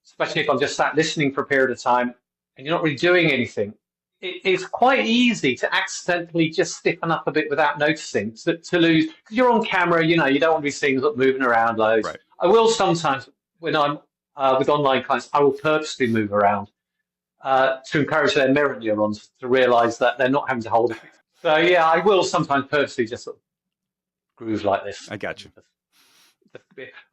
especially if I'm just sat listening for a period of time and you're not really doing anything, it's quite easy to accidentally just stiffen up a bit without noticing, to lose, because you're on camera, you don't want to be seen moving around loads. Right. I will sometimes, when I'm with online clients, I will purposely move around to encourage their mirror neurons to realize that they're not having to hold it. So yeah, I will sometimes purposely just sort of groove like this. I got you.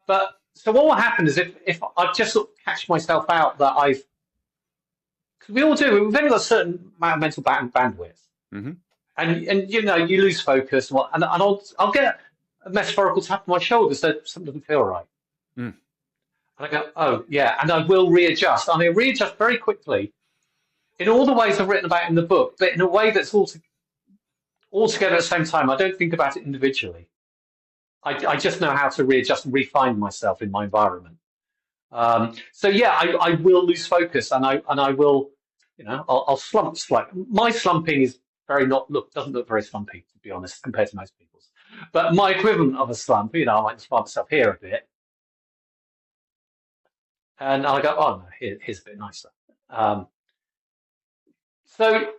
But so what will happen is if I just sort of catch myself out that because we all do, we've only got a certain amount of mental bandwidth, Mm-hmm. and you lose focus, and I'll get a metaphorical tap on my shoulder so something doesn't feel right, and I go, oh yeah, and I will readjust, and I readjust very quickly in all the ways I've written about in the book, but in a way that's all together at the same time. I don't think about it individually. I just know how to readjust and refine myself in my environment. So yeah, I will lose focus, and I will, I'll slump slightly. My slumping is doesn't look very slumpy, to be honest, compared to most people's. But my equivalent of a slump, I might just find myself here a bit, and I'll go, oh no, here's a bit nicer. So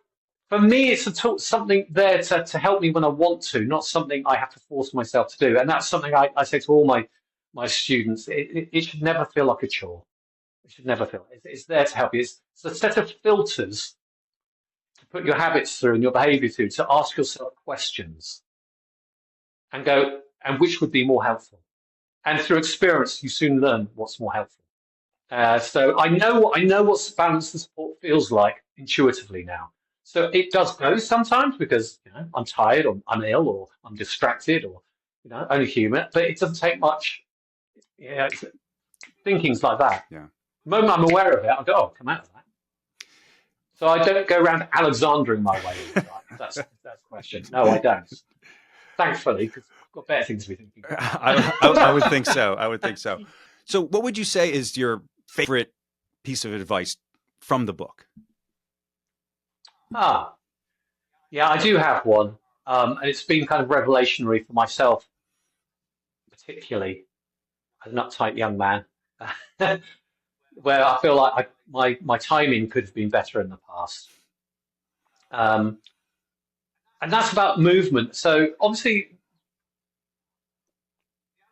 for me, it's something there to help me when I want to, not something I have to force myself to do. And that's something I say to all my students. It should never feel like a chore. It should never feel. It's there to help you. It's a set of filters to put your habits through and your behavior through, to ask yourself questions and go, and which would be more helpful. And through experience, you soon learn what's more helpful. So I know what balance and support feels like intuitively now. So it does go sometimes because I'm tired or I'm ill or I'm distracted or only human. But it doesn't take much. Yeah, thinking's like that. Yeah. The moment I'm aware of it, I go, oh, come out of that. So I don't go around Alexandering my way all the time. That's the question. No, I don't. Thankfully, because I've got better things to be thinking about. I would think so. I would think so. So what would you say is your favorite piece of advice from the book? Yeah, I do have one. And it's been kind of revelationary for myself, particularly as an uptight young man, where I feel like my timing could have been better in the past. And that's about movement. So obviously,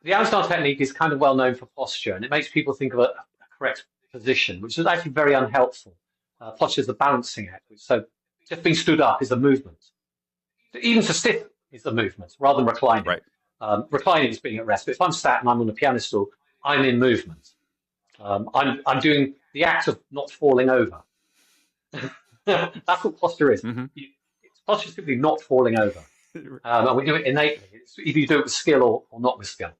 the Adrian technique is kind of well known for posture, and it makes people think of a correct position, which is actually very unhelpful. Posture is the balancing act. So just being stood up is a movement. Even to sit is a movement rather than reclining. Right. Reclining is being at rest. But if I'm sat and I'm on a piano stool, I'm in movement. I'm doing the act of not falling over. That's what posture is. Mm-hmm. Posture is simply not falling over. And we do it innately. It's either you do it with skill or not with skill.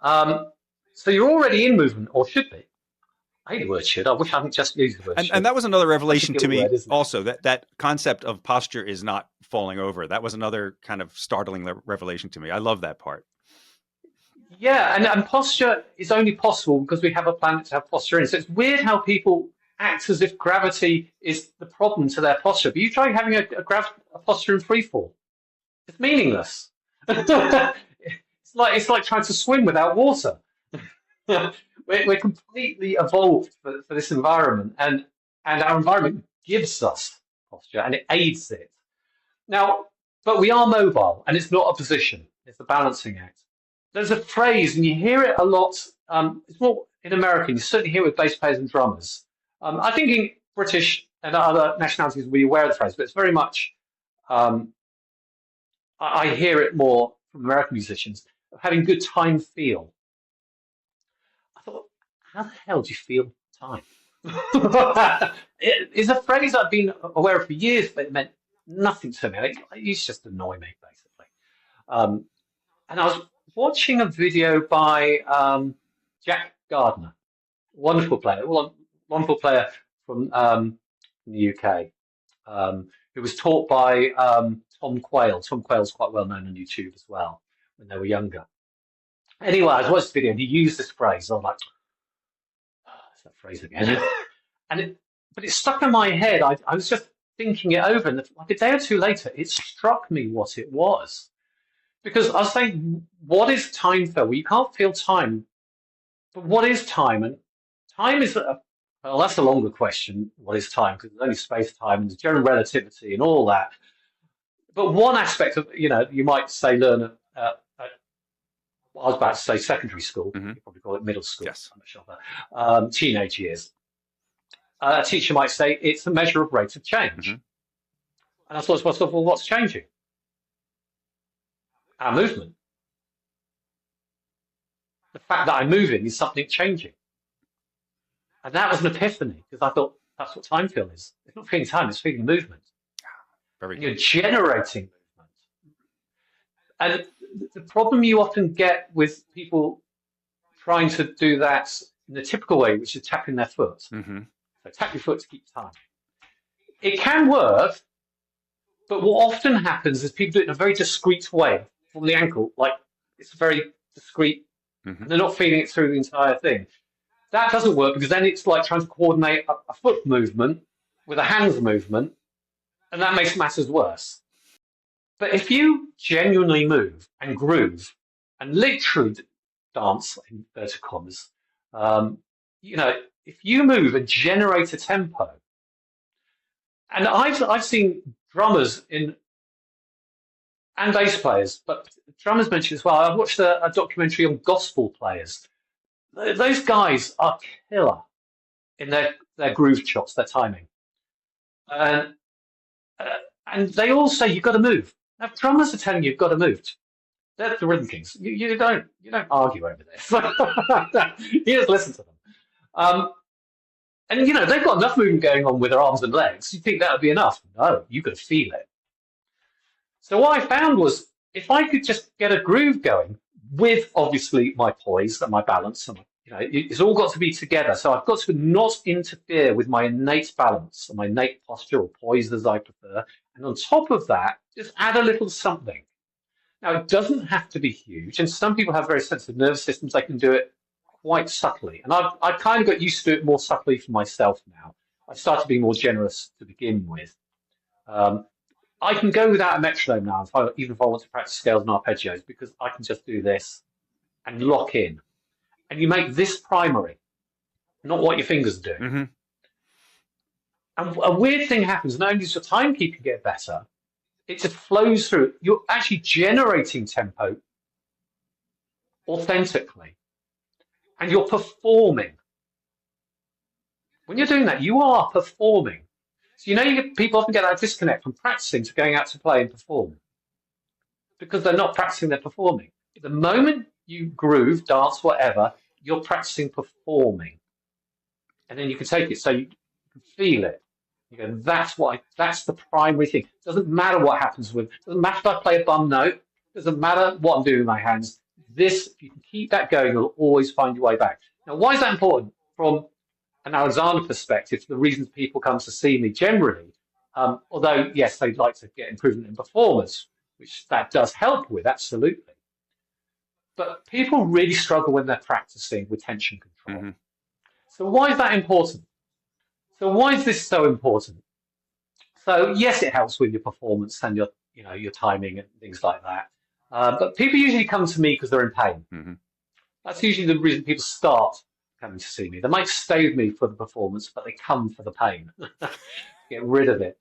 So you're already in movement, or should be. I hate the word should. I wish I hadn't just used the word should. And that was another revelation to me word, also, that concept of posture is not falling over. That was another kind of startling revelation to me. I love that part. Yeah, and posture is only possible because we have a planet to have posture in. So it's weird how people act as if gravity is the problem to their posture. But you try having a posture in free fall. It's meaningless. It's like trying to swim without water. We're completely evolved for this environment, and our environment gives us posture and it aids it. Now, but we are mobile, and it's not a position; it's a balancing act. There's a phrase, and you hear it a lot. It's more in American. You certainly hear it with bass players and drummers. I think in British and other nationalities we're aware of the phrase, but it's very much. I hear it more from American musicians of having good time feel. I thought, how the hell do you feel time? It's a phrase I've been aware of for years, but it meant nothing to me. It used to just annoy me, basically. And I was watching a video by Jack Gardner, wonderful player from the UK, who was taught by Tom Quayle. Tom Quayle's quite well known on YouTube as well when they were younger. Anyway, I was watching this video and he used this phrase. I was like, oh, that's that phrase again. But it stuck in my head. I was just thinking it over, and like a day or two later, it struck me what it was. Because I was saying, what is time, Phil? Well, you can't feel time, but what is time? And time is, well, that's a longer question. What is time? Because there's only space-time and there's general relativity and all that. But one aspect of, you might say learn at I was about to say secondary school. You probably call it middle school. Yes. I'm not sure. But, teenage years. A teacher might say it's a measure of rate of change. And I thought to myself, well, what's changing? Our movement. The fact that I'm moving is something changing. And that was an epiphany, because I thought that's what time feel is. It's not feeling time, it's feeling movement. Very You're generating movement. And the problem you often get with people trying to do that in the typical way, which is tapping their foot. So tap your foot to keep time. It can work, but what often happens is people do it in a very discreet way from the ankle, like it's very discreet, and they're not feeling it through the entire thing. That doesn't work, because then it's like trying to coordinate a foot movement with a hands movement, and that makes matters worse. But if you genuinely move and groove and literally dance, in inverted commas, if you move and generate a tempo, and I've seen drummers and bass players, but drummers mentioned as well. I watched a documentary on gospel players. Those guys are killer in their groove chops, their timing, and they all say you've got to move. Now, drummers are telling you you've got to move. They're the rhythm kings. You don't argue over this. You just listen to them. And they've got enough movement going on with their arms and legs. You think that would be enough? No, you've got to feel it. So what I found was, if I could just get a groove going with obviously my poise and my balance, and it's all got to be together. So I've got to not interfere with my innate balance and my innate posture, or poise as I prefer. And on top of that, just add a little something. Now, it doesn't have to be huge, and some people have very sensitive nervous systems. They can do it quite subtly, and I've kind of got used to it more subtly for myself now. I've started being more generous to begin with. I can go without a metronome now, even if I want to practice scales and arpeggios, because I can just do this and lock in. And you make this primary, not what your fingers do. And a weird thing happens. Not only does your timekeeping get better, it just flows through. You're actually generating tempo authentically, and you're performing. When you're doing that, you are performing. So people often get that disconnect from practicing to going out to play and perform, because they're not practicing, they're performing. The moment you groove, dance, whatever, you're practicing performing, and then you can take it, so you can feel it. You go, that's the primary thing. It doesn't matter what happens with. It doesn't matter if I play a bum note. It doesn't matter what I'm doing with my hands. If you can keep that going, you'll always find your way back. Now, why is that important? From an Alexander perspective, the reasons people come to see me generally, although yes, they'd like to get improvement in performance, which that does help with, absolutely. But people really struggle when they're practicing with tension control. So why is that important? So why is this so important? So yes, it helps with your performance and your timing and things like that. But people usually come to me because they're in pain. That's usually the reason people start coming to see me. They might stay with me for the performance, but they come for the pain. Get rid of it.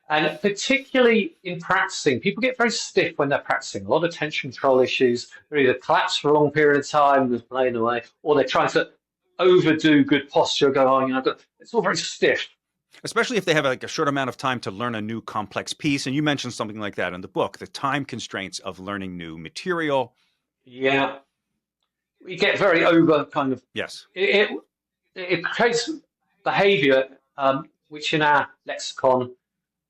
And particularly in practicing, people get very stiff when they're practicing. A lot of tension control issues. They're either collapsed for a long period of time, just playing away, or they're trying to overdo good posture, go on, it's all very stiff. Especially if they have a short amount of time to learn a new complex piece. And you mentioned something like that in the book, the time constraints of learning new material. We get very over kind of. Yes. It creates behavior, which in our lexicon,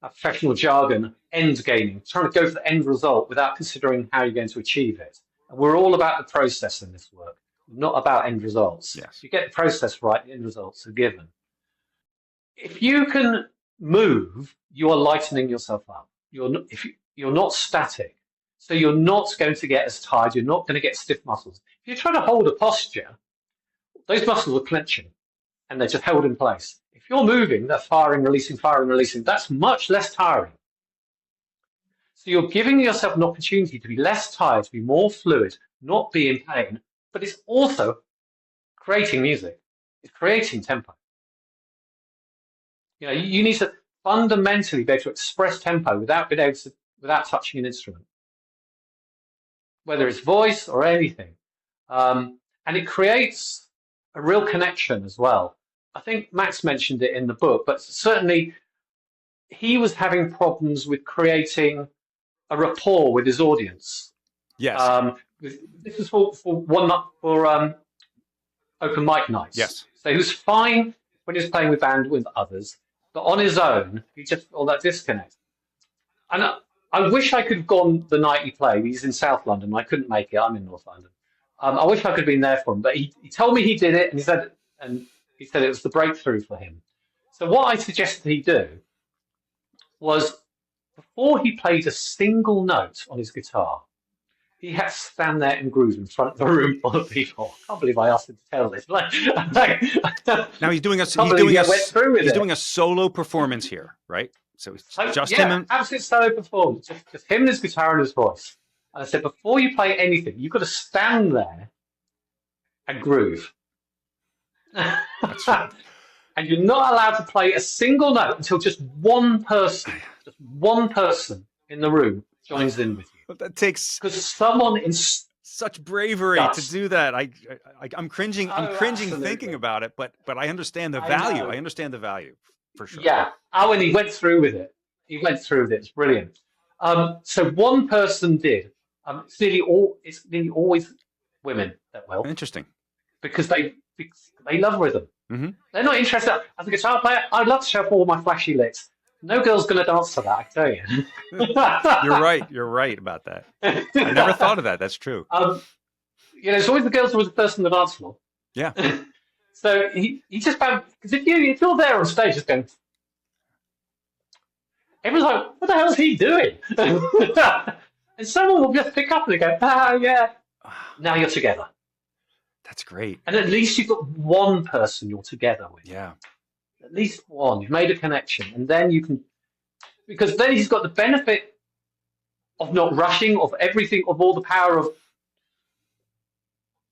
our professional jargon, end gaming, trying to go for the end result without considering how you're going to achieve it. And we're all about the process in this work, not about end results. Yes. If you get the process right, the end results are given. If you can move, you are lightening yourself up. You're not static. So you're not going to get as tired. You're not going to get stiff muscles. If you're trying to hold a posture, those muscles are clenching and they're just held in place. If you're moving, they're firing, releasing. That's much less tiring. So you're giving yourself an opportunity to be less tired, to be more fluid, not be in pain, but it's also creating music. It's creating tempo. You know, you need to fundamentally be able to express tempo without touching an instrument, whether it's voice or anything. And it creates a real connection as well. I think Max mentioned it in the book, but certainly he was having problems with creating a rapport with his audience. Yes. This was for open mic nights. Yes. So he was fine when he was playing with band with others, but on his own, he just felt that disconnect. And I wish I could have gone the night he played. He's in South London. I couldn't make it. I'm in North London. I wish I could have been there for him, but he told me he did it, and he said it was the breakthrough for him. So what I suggested he do was, before he played a single note on his guitar, he had to stand there and groove in front of a room full of people. I can't believe I asked him to tell this. Now he's doing a solo performance here, right? So it's just him. And... absolute solo performance, just him and his guitar and his voice. And I said, before you play anything, you've got to stand there and groove. That's right. And you're not allowed to play a single note until just one person in the room joins in with you. But that takes someone in such bravery to do that. I'm cringing. I'm cringing absolutely. Thinking about it, but I understand the value. I understand the value for sure. Yeah. Oh, and he went through with it. It's brilliant. So one person did. It's nearly always women that will. Interesting. Because they love rhythm. Mm-hmm. They're not interested. As a guitar player, I'd love to show off all my flashy licks. No girl's going to dance to that, I tell you. You're right about that. I never thought of that. That's true. It's always the girls who was the first on the dance floor. Yeah. So he just found, because if you're there on stage just going, everyone's like, what the hell is he doing? And someone will just pick up and they go, yeah. Now you're together. That's great. And at least you've got one person you're together with. Yeah. At least one. You've made a connection. And then you can, because then he's got the benefit of not rushing, of everything, of all the power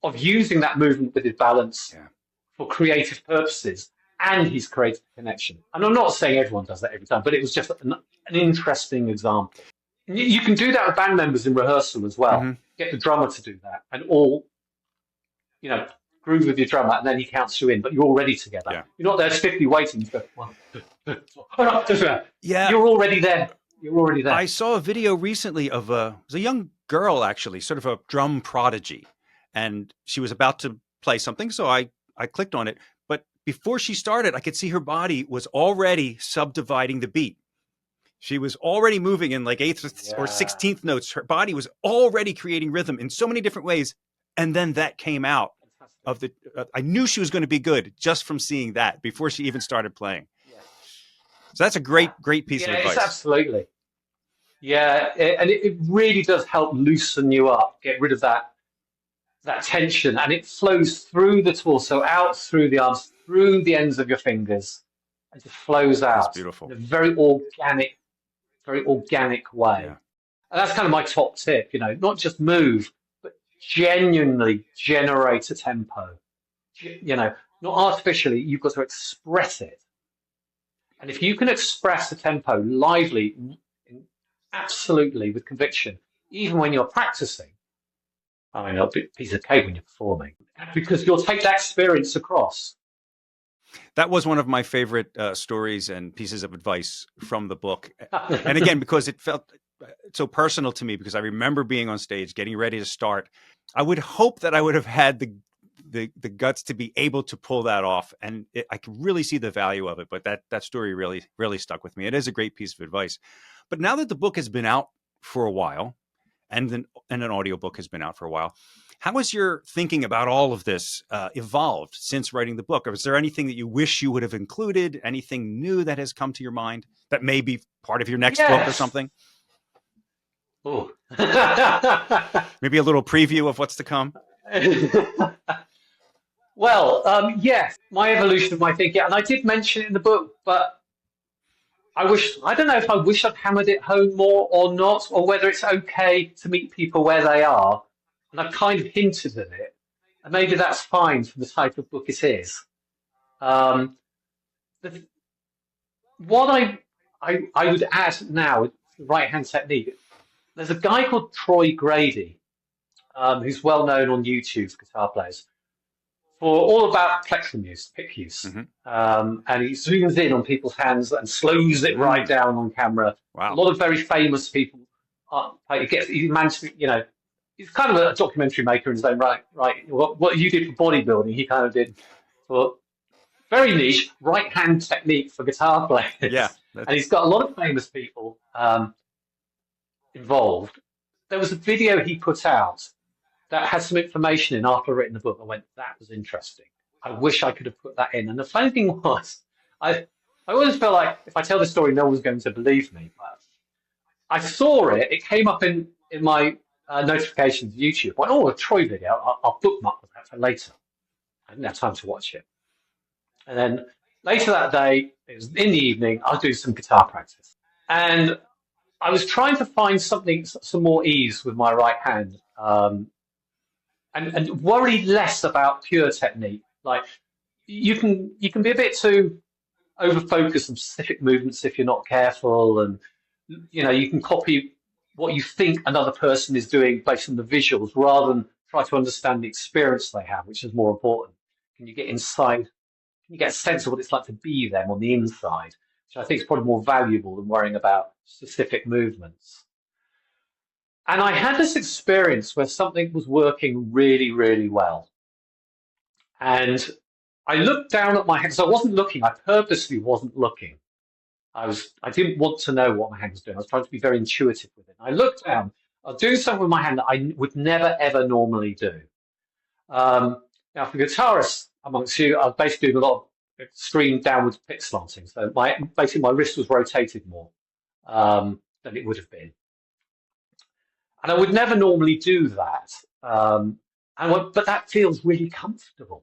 of using that movement with his balance for creative purposes. And he's created a connection. And I'm not saying everyone does that every time, but it was just an interesting example. You can do that with band members in rehearsal as well. Mm-hmm. Get the drummer to do that and all, groove with your drummer, and then he counts you in, but you're already together. Yeah. You're not there stiffly waiting to go, yeah. You're already there. I saw a video recently of it was a young girl, actually, sort of a drum prodigy, and she was about to play something, so I clicked on it. But before she started, I could see her body was already subdividing the beat. She was already moving in like 8th or 16th notes. Her body was already creating rhythm in so many different ways. And then that came out of the, I knew she was going to be good just from seeing that before she even started playing. Yeah. So that's a great piece of advice. Absolutely. Yeah. And it really does help loosen you up, get rid of that tension. And it flows through the torso, out through the arms, through the ends of your fingers, and just flows out. That's beautiful. In a very organic way. Yeah. And that's kind of my top tip, not just move, but genuinely generate a tempo. Not artificially, you've got to express it. And if you can express a tempo lively, absolutely with conviction, even when you're practicing, a piece of cake when you're performing, because you'll take that experience across. That was one of my favorite stories and pieces of advice from the book. And again, because it felt so personal to me, because I remember being on stage, getting ready to start. I would hope that I would have had the guts to be able to pull that off. And I can really see the value of it. But that story really stuck with me. It is a great piece of advice. But now that the book has been out for a while, and an audiobook has been out for a while, how has your thinking about all of this evolved since writing the book? Or is there anything that you wish you would have included? Anything new that has come to your mind that may be part of your next book or something? Oh. Maybe a little preview of what's to come? Well, yes, my evolution of my thinking, and I did mention it in the book, but I don't know if I wish I'd hammered it home more or not, or whether it's okay to meet people where they are. And I've kind of hinted at it, and maybe that's fine for the type of book it is. What I would add now, the right-hand technique, there's a guy called Troy Grady, who's well known on YouTube for guitar players, for all about plectrum use, pick use. And he zooms in on people's hands and slows it right down on camera. Wow. A lot of very famous people, he managed to, he's kind of a documentary maker in his own right. What you did for bodybuilding, he kind of did for very niche right-hand technique for guitar players. Yeah. And he's got a lot of famous people involved. There was a video he put out that had some information in after I'd written the book. I went, that was interesting. I wish I could have put that in. And the funny thing was, I always felt like if I tell the story, no one's going to believe me. But I saw it. It came up in my notifications of YouTube. I went, oh, a Troy video. I'll bookmark that for later. I didn't have time to watch it. And then later that day, it was in the evening, I'll do some guitar practice. And I was trying to find some more ease with my right hand. And worry less about pure technique. Like you can be a bit too over focused on specific movements if you're not careful, and you can copy what you think another person is doing based on the visuals rather than try to understand the experience they have, which is more important. Can you get inside? Can you get a sense of what it's like to be them on the inside, which I think is probably more valuable than worrying about specific movements. And I had this experience where something was working really, really well. And I looked down at my hand, because I wasn't looking. I purposely wasn't looking. I didn't want to know what my hand was doing. I was trying to be very intuitive with it. I looked down. I was doing something with my hand that I would never, ever normally do. Now, for guitarists amongst you, I was basically doing a lot of extreme downwards pick slanting. So basically my wrist was rotated more than it would have been. And I would never normally do that. But that feels really comfortable.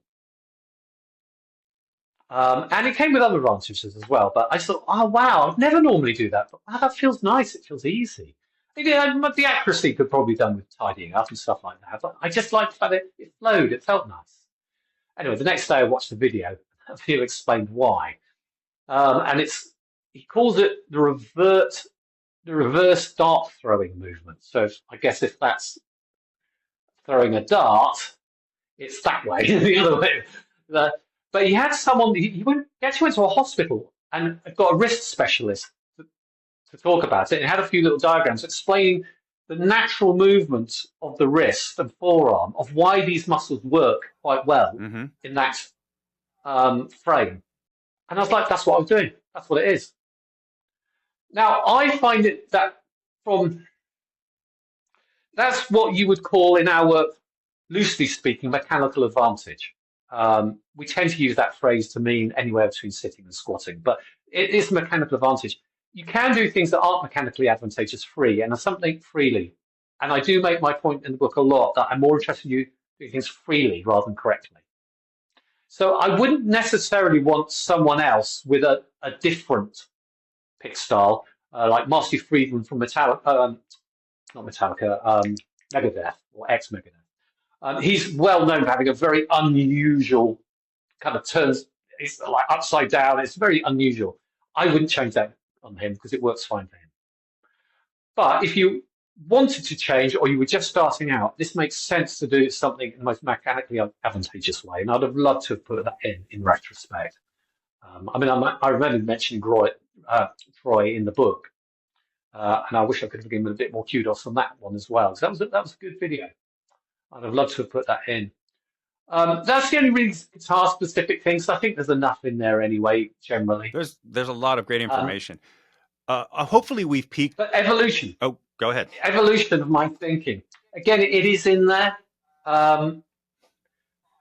And it came with other advantages as well. But I thought, oh, wow, I'd never normally do that. But wow, that feels nice. It feels easy. The accuracy could probably be done with tidying up and stuff like that. But I just liked the fact that it flowed. It felt nice. Anyway, the next day I watched the video. He explained why. And he calls it the reverse dart throwing movement. So I guess if that's throwing a dart, it's that way, the other way. But he had someone, he actually went to a hospital and got a wrist specialist to talk about it. And it had a few little diagrams explaining the natural movement of the wrist and forearm, of why these muscles work quite well in that frame. And I was like, that's what I'm doing. That's what it is. Now, I find it that's what you would call in our work, loosely speaking, mechanical advantage. We tend to use that phrase to mean anywhere between sitting and squatting, but it is mechanical advantage. You can do things that aren't mechanically advantageous free, and something freely. And I do make my point in the book a lot that I'm more interested in you doing things freely rather than correctly. So I wouldn't necessarily want someone else with a different pick style, like Marcy Friedman from Metallica, not Metallica, Megadeth, or ex-Megadeth. He's well known for having a very unusual kind of turns, it's like upside down, it's very unusual. I wouldn't change that on him because it works fine for him. But if you wanted to change or you were just starting out, this makes sense to do something in the most mechanically advantageous way. And I'd have loved to have put that in retrospect. I remember mentioning Troy in the book, and I wish I could have given him a bit more kudos on that one as well. So that was a good video. I'd have loved to have put that in. That's the only really guitar-specific things. I think there's enough in there anyway, generally. There's a lot of great information. Hopefully we've peaked. But evolution. Oh, go ahead. Evolution of my thinking. Again, it is in there, but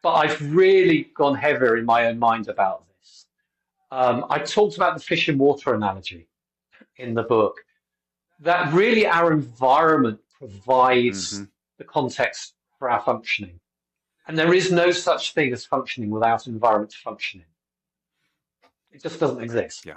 I've really gone heavier in my own mind about this. I talked about the fish and water analogy in the book, that really our environment provides the context for our functioning. And there is no such thing as functioning without an environment to function in. It just doesn't exist. Yeah.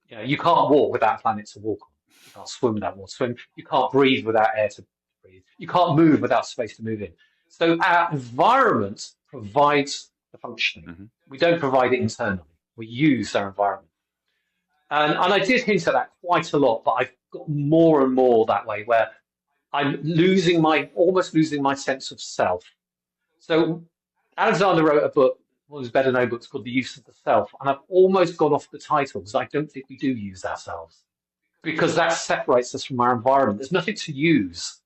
You know, you can't walk without a planet to walk on. You can't swim without water to swim. You can't breathe without air to breathe. You can't move without space to move in. So our environment provides the functioning. We don't provide it internally. We use our environment. And I did hint at that quite a lot, but I've got more and more that way, where I'm almost losing my sense of self. So Alexander wrote a book, one of his better known books, called The Use of the Self, and I've almost gone off the title because I don't think we do use ourselves, because that separates us from our environment. There's nothing to use.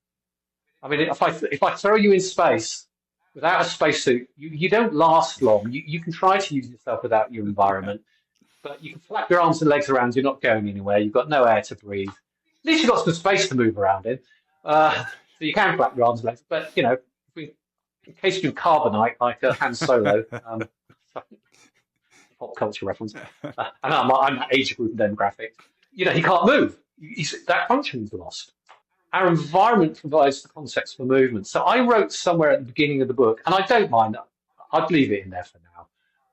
I mean, if I throw you in space without a spacesuit, you don't last long. You can try to use yourself without your environment, but you can flap your arms and legs around. You're not going anywhere. You've got no air to breathe. At least you've got some space to move around in, so you can flap your arms and legs. But you know, in case you do carbonite like Han Solo, pop culture reference, and I'm that age group and demographic. You know, he can't move. That function is lost. Our environment provides the context for movement. So I wrote somewhere at the beginning of the book, and I don't mind that. I'd leave it in there for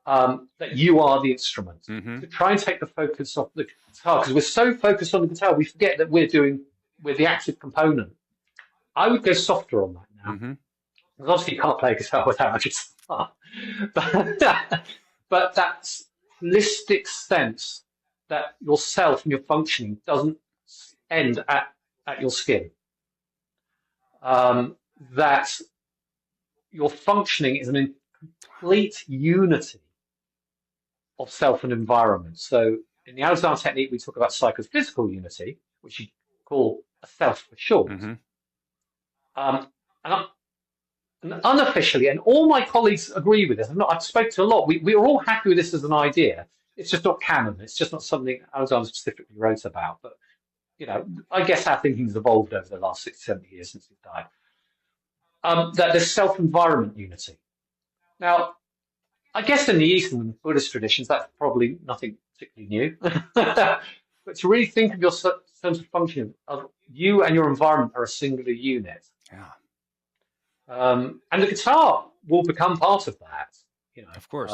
now, that you are the instrument. To try and take the focus off the guitar, because we're so focused on the guitar, we forget that we're the active component. I would go softer on that now. Because obviously you can't play a guitar without a guitar. But that holistic sense that yourself and your functioning doesn't end at your skin. That your functioning is an complete unity of self and environment. So in the Alexander technique, we talk about psychophysical unity, which you call a self for short. And unofficially, and all my colleagues agree with this, I've spoken to a lot, we're all happy with this as an idea. It's just not canon. It's just not something Alexander specifically wrote about. But, you know, I guess our thinking's evolved over the last 60, 70 years since he died. That there's self-environment unity. Now, I guess in the Eastern and Buddhist traditions, that's probably nothing particularly new. But to really think of your terms of function, of you and your environment are a singular unit. Yeah. And the guitar will become part of that. You know, of course.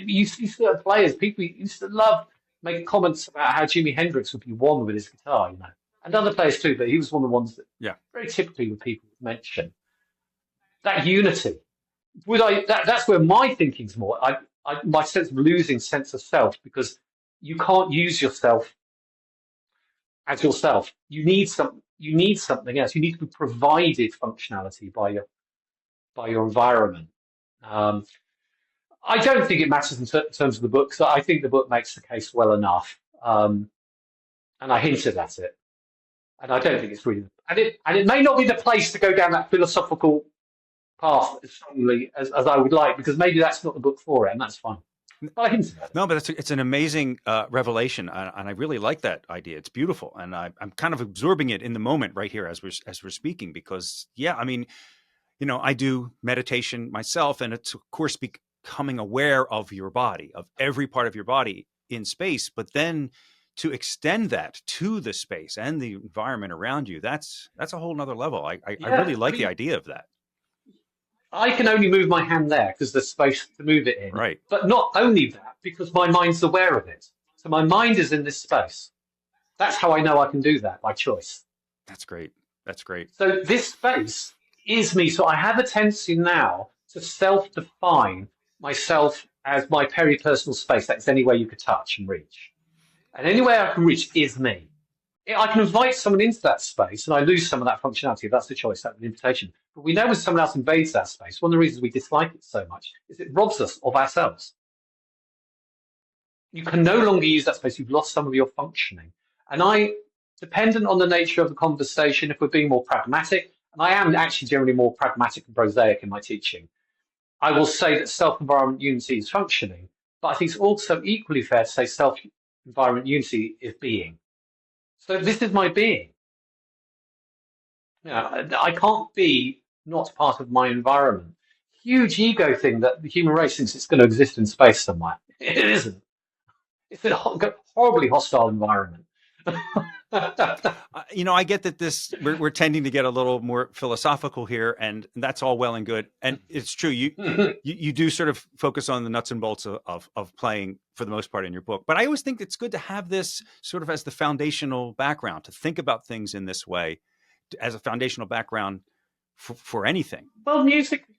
You see certain players, people used to love making comments about how Jimi Hendrix would be one with his guitar, you know, and other players too. But he was one of the ones that, very typically, with people mention that unity. That's where my thinking's more. My sense of losing sense of self, because you can't use yourself as yourself. You need something else. You need to be provided functionality by your environment. I don't think it matters in terms of the book, so I think the book makes the case well enough. And I hinted at it. And I don't think it's really, and it may not be the place to go down that philosophical path as strongly as I would like, because maybe that's not the book for it, and that's fine. But I hinted at it. No, but it's an amazing revelation, and I really like that idea. It's beautiful, and I'm kind of absorbing it in the moment right here as we're speaking, because I mean, you know, I do meditation myself, and it's of course becoming aware of your body, of every part of your body in space, but then to extend that to the space and the environment around you, that's a whole nother level. I really like the idea of that. I can only move my hand there because there's space to move it in. Right. But not only that, because my mind's aware of it. So my mind is in this space. That's how I know I can do that, by choice. That's great. That's great. So this space is me. So I have a tendency now to self-define myself as my peripersonal space. That's anywhere you could touch and reach. And anywhere I can reach is me. I can invite someone into that space and I lose some of that functionality. That's the choice, that's an invitation. But we know when someone else invades that space, one of the reasons we dislike it so much is it robs us of ourselves. You can no longer use that space. You've lost some of your functioning. And dependent on the nature of the conversation, if we're being more pragmatic, and I am actually generally more pragmatic and prosaic in my teaching, I will say that self-environment unity is functioning, but I think it's also equally fair to say self-environment unity is being. So this is my being. I can't be not part of my environment. Huge ego thing that the human race thinks it's going to exist in space somewhere. It isn't. It's a horribly hostile environment. I get that we're tending to get a little more philosophical here, and that's all well and good. And it's true. You do sort of focus on the nuts and bolts of playing for the most part in your book. But I always think it's good to have this sort of as the foundational background, to think about things in this way as a foundational background for anything. Well,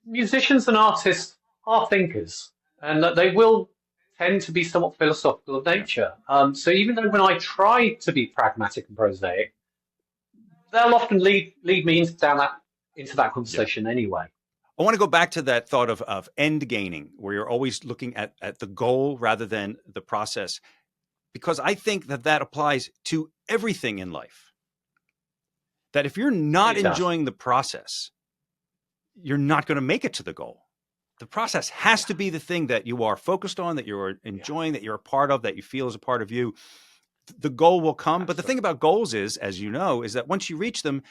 musicians and artists are thinkers, and that they will tend to be somewhat philosophical of nature. So even though when I try to be pragmatic and prosaic, they'll often lead me into that conversation anyway. I want to go back to that thought of end gaining, where you're always looking at the goal rather than the process, because I think that applies to everything in life. That if you're not enjoying the process, you're not going to make it to the goal. The process has to be the thing that you are focused on, that you're enjoying, that you're a part of, that you feel is a part of you. The goal will come. Absolutely. But the thing about goals is, as you know, is that once you reach them,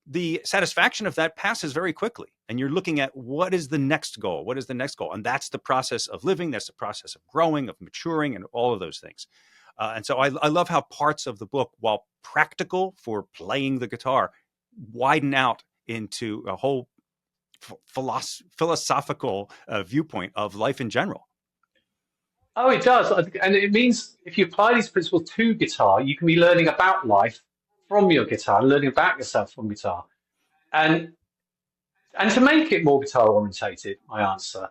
the satisfaction of that passes very quickly. And you're looking at what is the next goal? What is the next goal? And that's the process of living. That's the process of growing, of maturing, and all of those things. And so I love how parts of the book, while practical for playing the guitar, widen out into a whole philosophical viewpoint of life in general. Oh, it does. And it means if you apply these principles to guitar, you can be learning about life from your guitar, learning about yourself from guitar. And to make it more guitar orientated, my answer,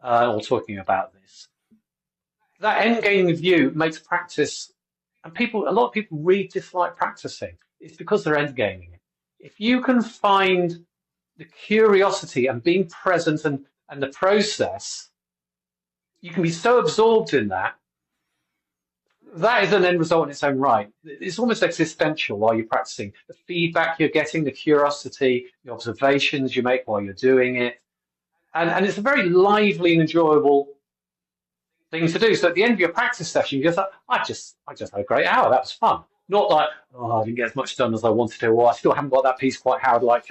or talking about this, that end game view makes practice, and a lot of people really dislike practicing. It's because they're end gaming it. If you can find the curiosity and being present and the process, you can be so absorbed in that. That is an end result in its own right. It's almost existential while you're practicing. The feedback you're getting, the curiosity, the observations you make while you're doing it. And it's a very lively and enjoyable thing to do. So at the end of your practice session, you're just like, I just had a great hour. That was fun. Not like, I didn't get as much done as I wanted to, or I still haven't got that piece quite how I'd like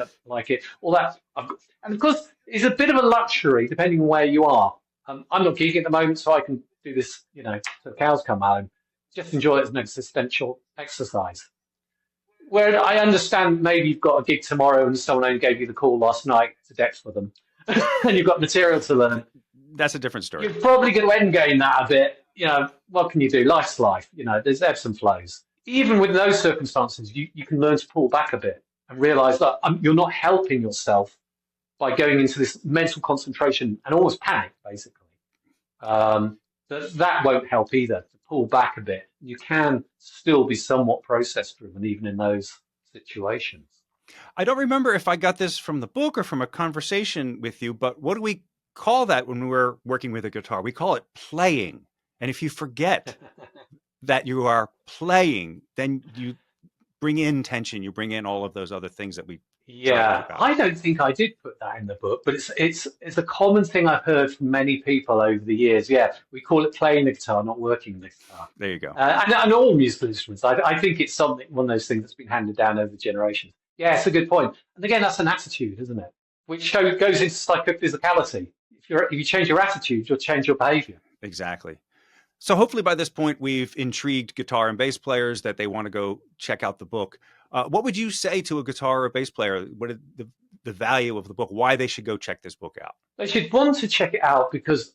it. All that. And of course, it's a bit of a luxury depending on where you are. I'm not gigging at the moment, so I can do this, till the cows come home. Just enjoy it as an existential exercise. Where I understand maybe you've got a gig tomorrow and someone only gave you the call last night to deck for them, and you've got material to learn. That's a different story. You're probably going to end game that a bit. What can you do? Life's life. There's ebbs and flows. Even with those circumstances, you can learn to pull back a bit and realize that you're not helping yourself by going into this mental concentration and almost panic, basically. That won't help either, to pull back a bit. You can still be somewhat process-driven, even in those situations. I don't remember if I got this from the book or from a conversation with you, but what do we call that when we're working with a guitar? We call it playing. And if you forget that you are playing, then you bring in tension, you bring in all of those other things that we talked about. I don't think I did put that in the book, but it's a common thing I've heard from many people over the years. Yeah, we call it playing the guitar, not working the guitar. There you go. And all musical instruments. I think it's one of those things that's been handed down over the generations. Yeah, it's a good point. And again, that's an attitude, isn't it? Which goes into psychophysicality. If you change your attitude, you'll change your behavior. Exactly. So hopefully by this point, we've intrigued guitar and bass players that they want to go check out the book. What would you say to a guitar or a bass player? What is the value of the book? Why they should go check this book out? They should want to check it out because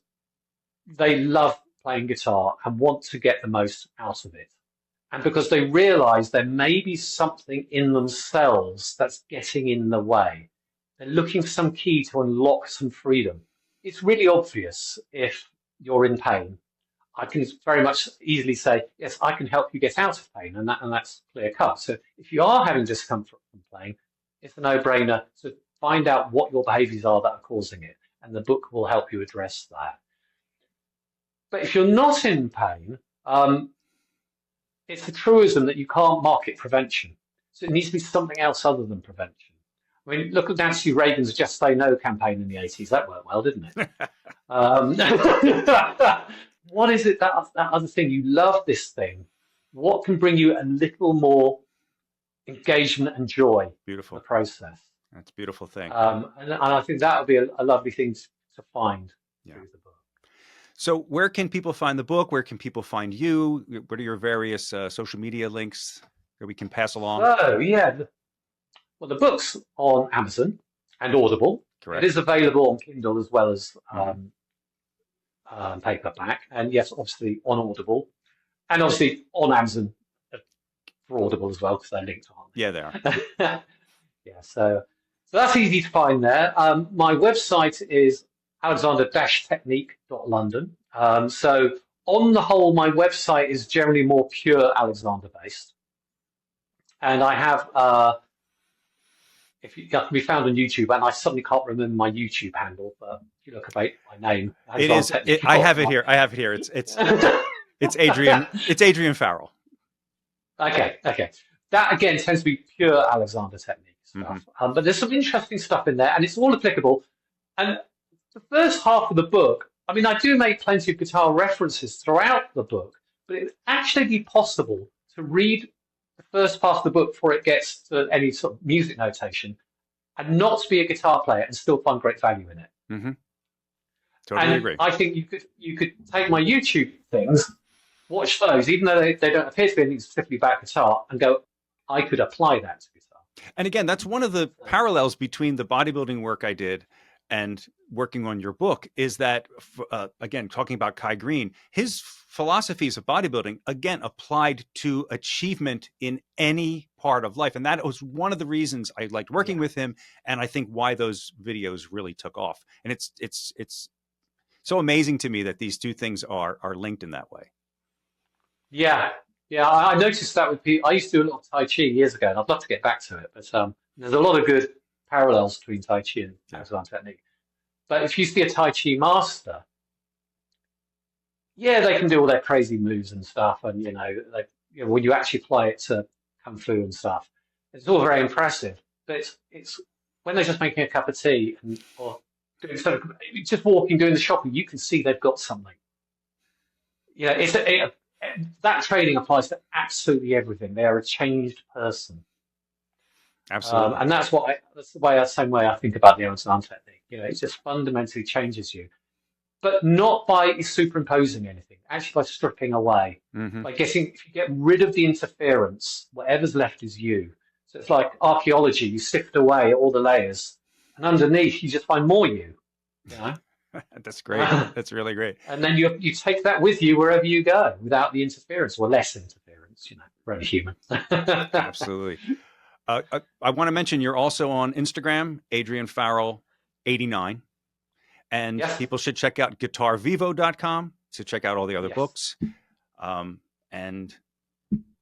they love playing guitar and want to get the most out of it. And because they realize there may be something in themselves that's getting in the way. They're looking for some key to unlock some freedom. It's really obvious if you're in pain. I can very much easily say, yes, I can help you get out of pain, and that's clear cut. So if you are having discomfort from playing, it's a no-brainer to find out what your behaviors are that are causing it, and the book will help you address that. But if you're not in pain, it's a truism that you can't market prevention. So it needs to be something else other than prevention. I mean, look at Nancy Reagan's Just Say No campaign in the 80s. That worked well, didn't it? What is it, that other thing? You love this thing. What can bring you a little more engagement and joy in Beautiful. the process? That's a beautiful thing. And I think that would be a lovely thing to find through the book. So where can people find the book? Where can people find you? What are your various social media links that we can pass along? So, yeah, well, the book's on Amazon and Audible. Correct. It is available on Kindle as well as paperback. And yes, obviously on Audible. And obviously on Amazon for Audible as well, because they're linked, aren't they? Yeah, they are. Yeah, so that's easy to find there. My website is alexander-technique.london. So on the whole, my website is generally more pure Alexander based. And I have, if you can be found on YouTube, and I suddenly can't remember my YouTube handle, but if you look at my name, it is. I have it here. I have it here. It's Adrian. It's Adrian Farrell. Okay. That again tends to be pure Alexander Technique stuff. But there's some interesting stuff in there, and it's all applicable. And the first half of the book, I mean, I do make plenty of guitar references throughout the book, but it would actually be possible to read the first part of the book before it gets to any sort of music notation and not to be a guitar player and still find great value in it. Totally agree. I think you could take my YouTube things, watch those, even though they don't appear to be anything specifically about guitar, and go, I could apply that to guitar. And again, that's one of the parallels between the bodybuilding work I did and working on your book, is that, again, talking about Kai Green, his philosophies of bodybuilding, again, applied to achievement in any part of life. And that was one of the reasons I liked working with him. And I think why those videos really took off. And it's so amazing to me that these two things are linked in that way. Yeah. I noticed that with people. I used to do a lot of Tai Chi years ago, and I'd love to get back to it. But there's a lot of good parallels between Tai Chi and Alexander Technique. But if you see a Tai Chi master, yeah, they can do all their crazy moves and stuff, and when you actually apply it to Kung Fu and stuff, it's all very impressive. But it's when they're just making a cup of tea or doing something, just walking, doing the shopping, you can see they've got something. That training applies to absolutely everything. They are a changed person. Absolutely. And that's the same way I think about the Alexander Technique. It just fundamentally changes you, but not by superimposing anything, actually by stripping away, if you get rid of the interference, whatever's left is you. So it's like archaeology, you sift away all the layers, and underneath you just find more you. That's great. That's really great. And then you take that with you wherever you go, without the interference or less interference. We're only human. Absolutely. I want to mention you're also on Instagram, Adrian Farrell 89, and people should check out guitarvivo.com to check out all the other books. And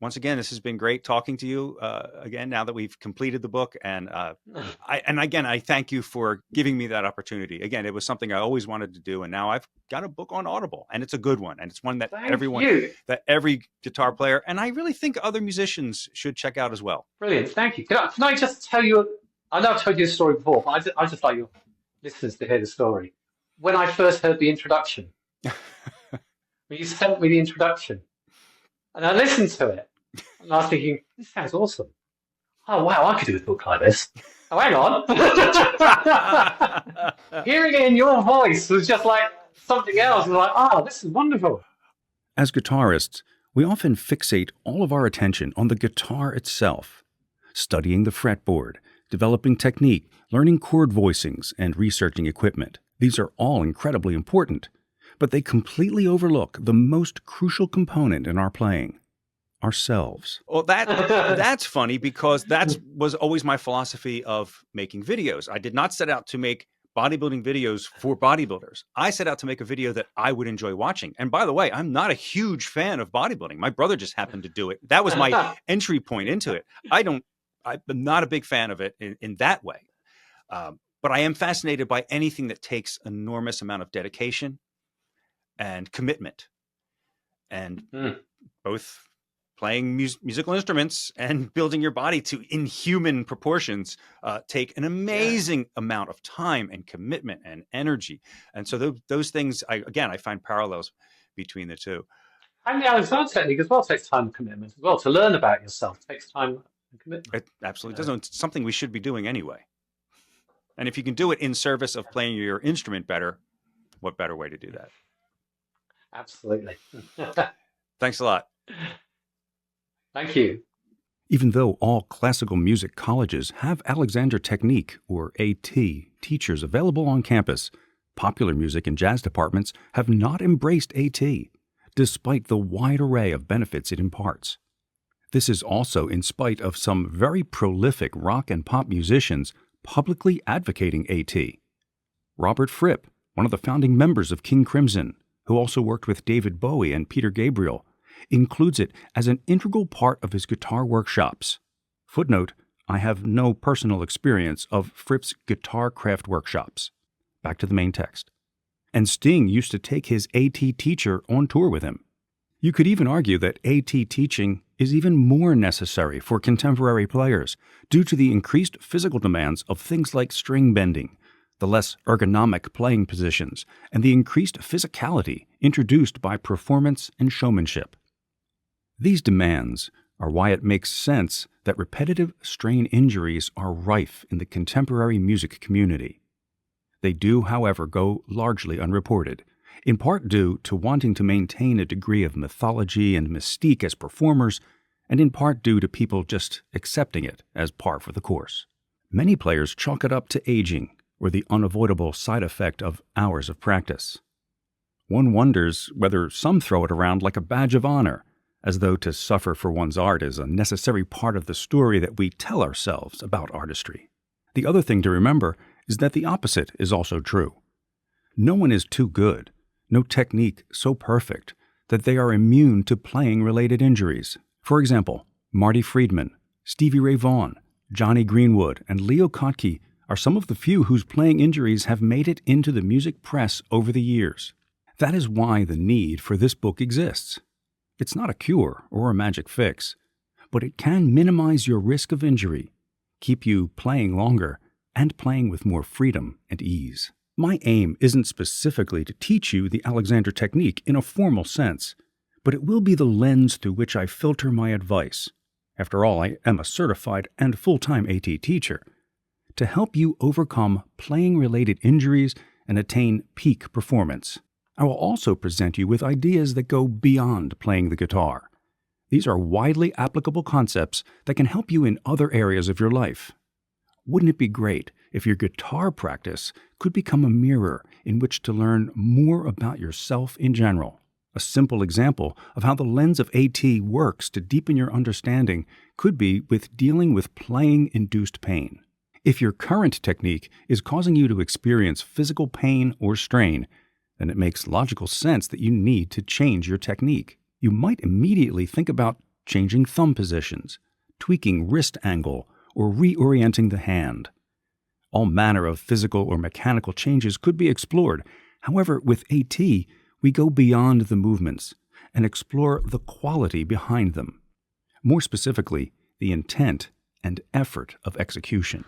once again, this has been great talking to you again, now that we've completed the book. And I thank you for giving me that opportunity. Again, it was something I always wanted to do. And now I've got a book on Audible, and it's a good one. And it's one that every guitar player, and I really think other musicians should check out as well. Brilliant. Thank you. Can I just tell you, I know I've told you this story before, but I just like your listeners to hear the story. When I first heard the introduction, when you sent me the introduction, and I listened to it, and I was thinking, this sounds awesome. Oh, wow, I could do a book like this. Oh, hang on. Hearing it in your voice was just like something else. I was like, oh, this is wonderful. As guitarists, we often fixate all of our attention on the guitar itself, studying the fretboard, developing technique, learning chord voicings, and researching equipment. These are all incredibly important, but they completely overlook the most crucial component in our playing, ourselves. Well, that's funny, because that was always my philosophy of making videos. I did not set out to make bodybuilding videos for bodybuilders. I set out to make a video that I would enjoy watching. And by the way, I'm not a huge fan of bodybuilding. My brother just happened to do it. That was my entry point into it. I'm not a big fan of it in that way. But I am fascinated by anything that takes enormous amount of dedication and commitment. And both playing musical instruments and building your body to inhuman proportions take an amazing amount of time and commitment and energy. And so those things, I find parallels between the two. And the Alexander technique as well takes time and commitment as well. To learn about yourself takes time and commitment. It absolutely does. It's something we should be doing anyway. And if you can do it in service of playing your instrument better, what better way to do that? Absolutely. Thanks a lot. Thank you. Even though all classical music colleges have Alexander Technique, or AT, teachers available on campus, popular music and jazz departments have not embraced AT, despite the wide array of benefits it imparts. This is also in spite of some very prolific rock and pop musicians publicly advocating AT. Robert Fripp, one of the founding members of King Crimson, who also worked with David Bowie and Peter Gabriel, includes it as an integral part of his guitar workshops. Footnote, I have no personal experience of Fripp's guitar craft workshops. Back to the main text. And Sting used to take his AT teacher on tour with him. You could even argue that AT teaching is even more necessary for contemporary players due to the increased physical demands of things like string bending, the less ergonomic playing positions, and the increased physicality introduced by performance and showmanship. These demands are why it makes sense that repetitive strain injuries are rife in the contemporary music community. They do, however, go largely unreported, in part due to wanting to maintain a degree of mythology and mystique as performers, and in part due to people just accepting it as par for the course. Many players chalk it up to aging, or the unavoidable side effect of hours of practice. One wonders whether some throw it around like a badge of honor, as though to suffer for one's art is a necessary part of the story that we tell ourselves about artistry. The other thing to remember is that the opposite is also true. No one is too good, no technique so perfect that they are immune to playing-related injuries. For example, Marty Friedman, Stevie Ray Vaughan, Johnny Greenwood, and Leo Kottke are some of the few whose playing injuries have made it into the music press over the years. That is why the need for this book exists. It's not a cure or a magic fix, but it can minimize your risk of injury, keep you playing longer, and playing with more freedom and ease. My aim isn't specifically to teach you the Alexander Technique in a formal sense, but it will be the lens through which I filter my advice. After all, I am a certified and full-time AT teacher, to help you overcome playing-related injuries and attain peak performance. I will also present you with ideas that go beyond playing the guitar. These are widely applicable concepts that can help you in other areas of your life. Wouldn't it be great if your guitar practice could become a mirror in which to learn more about yourself in general? A simple example of how the lens of AT works to deepen your understanding could be with dealing with playing-induced pain. If your current technique is causing you to experience physical pain or strain, then it makes logical sense that you need to change your technique. You might immediately think about changing thumb positions, tweaking wrist angle, or reorienting the hand. All manner of physical or mechanical changes could be explored. However, with AT, we go beyond the movements and explore the quality behind them. More specifically, the intent and effort of execution.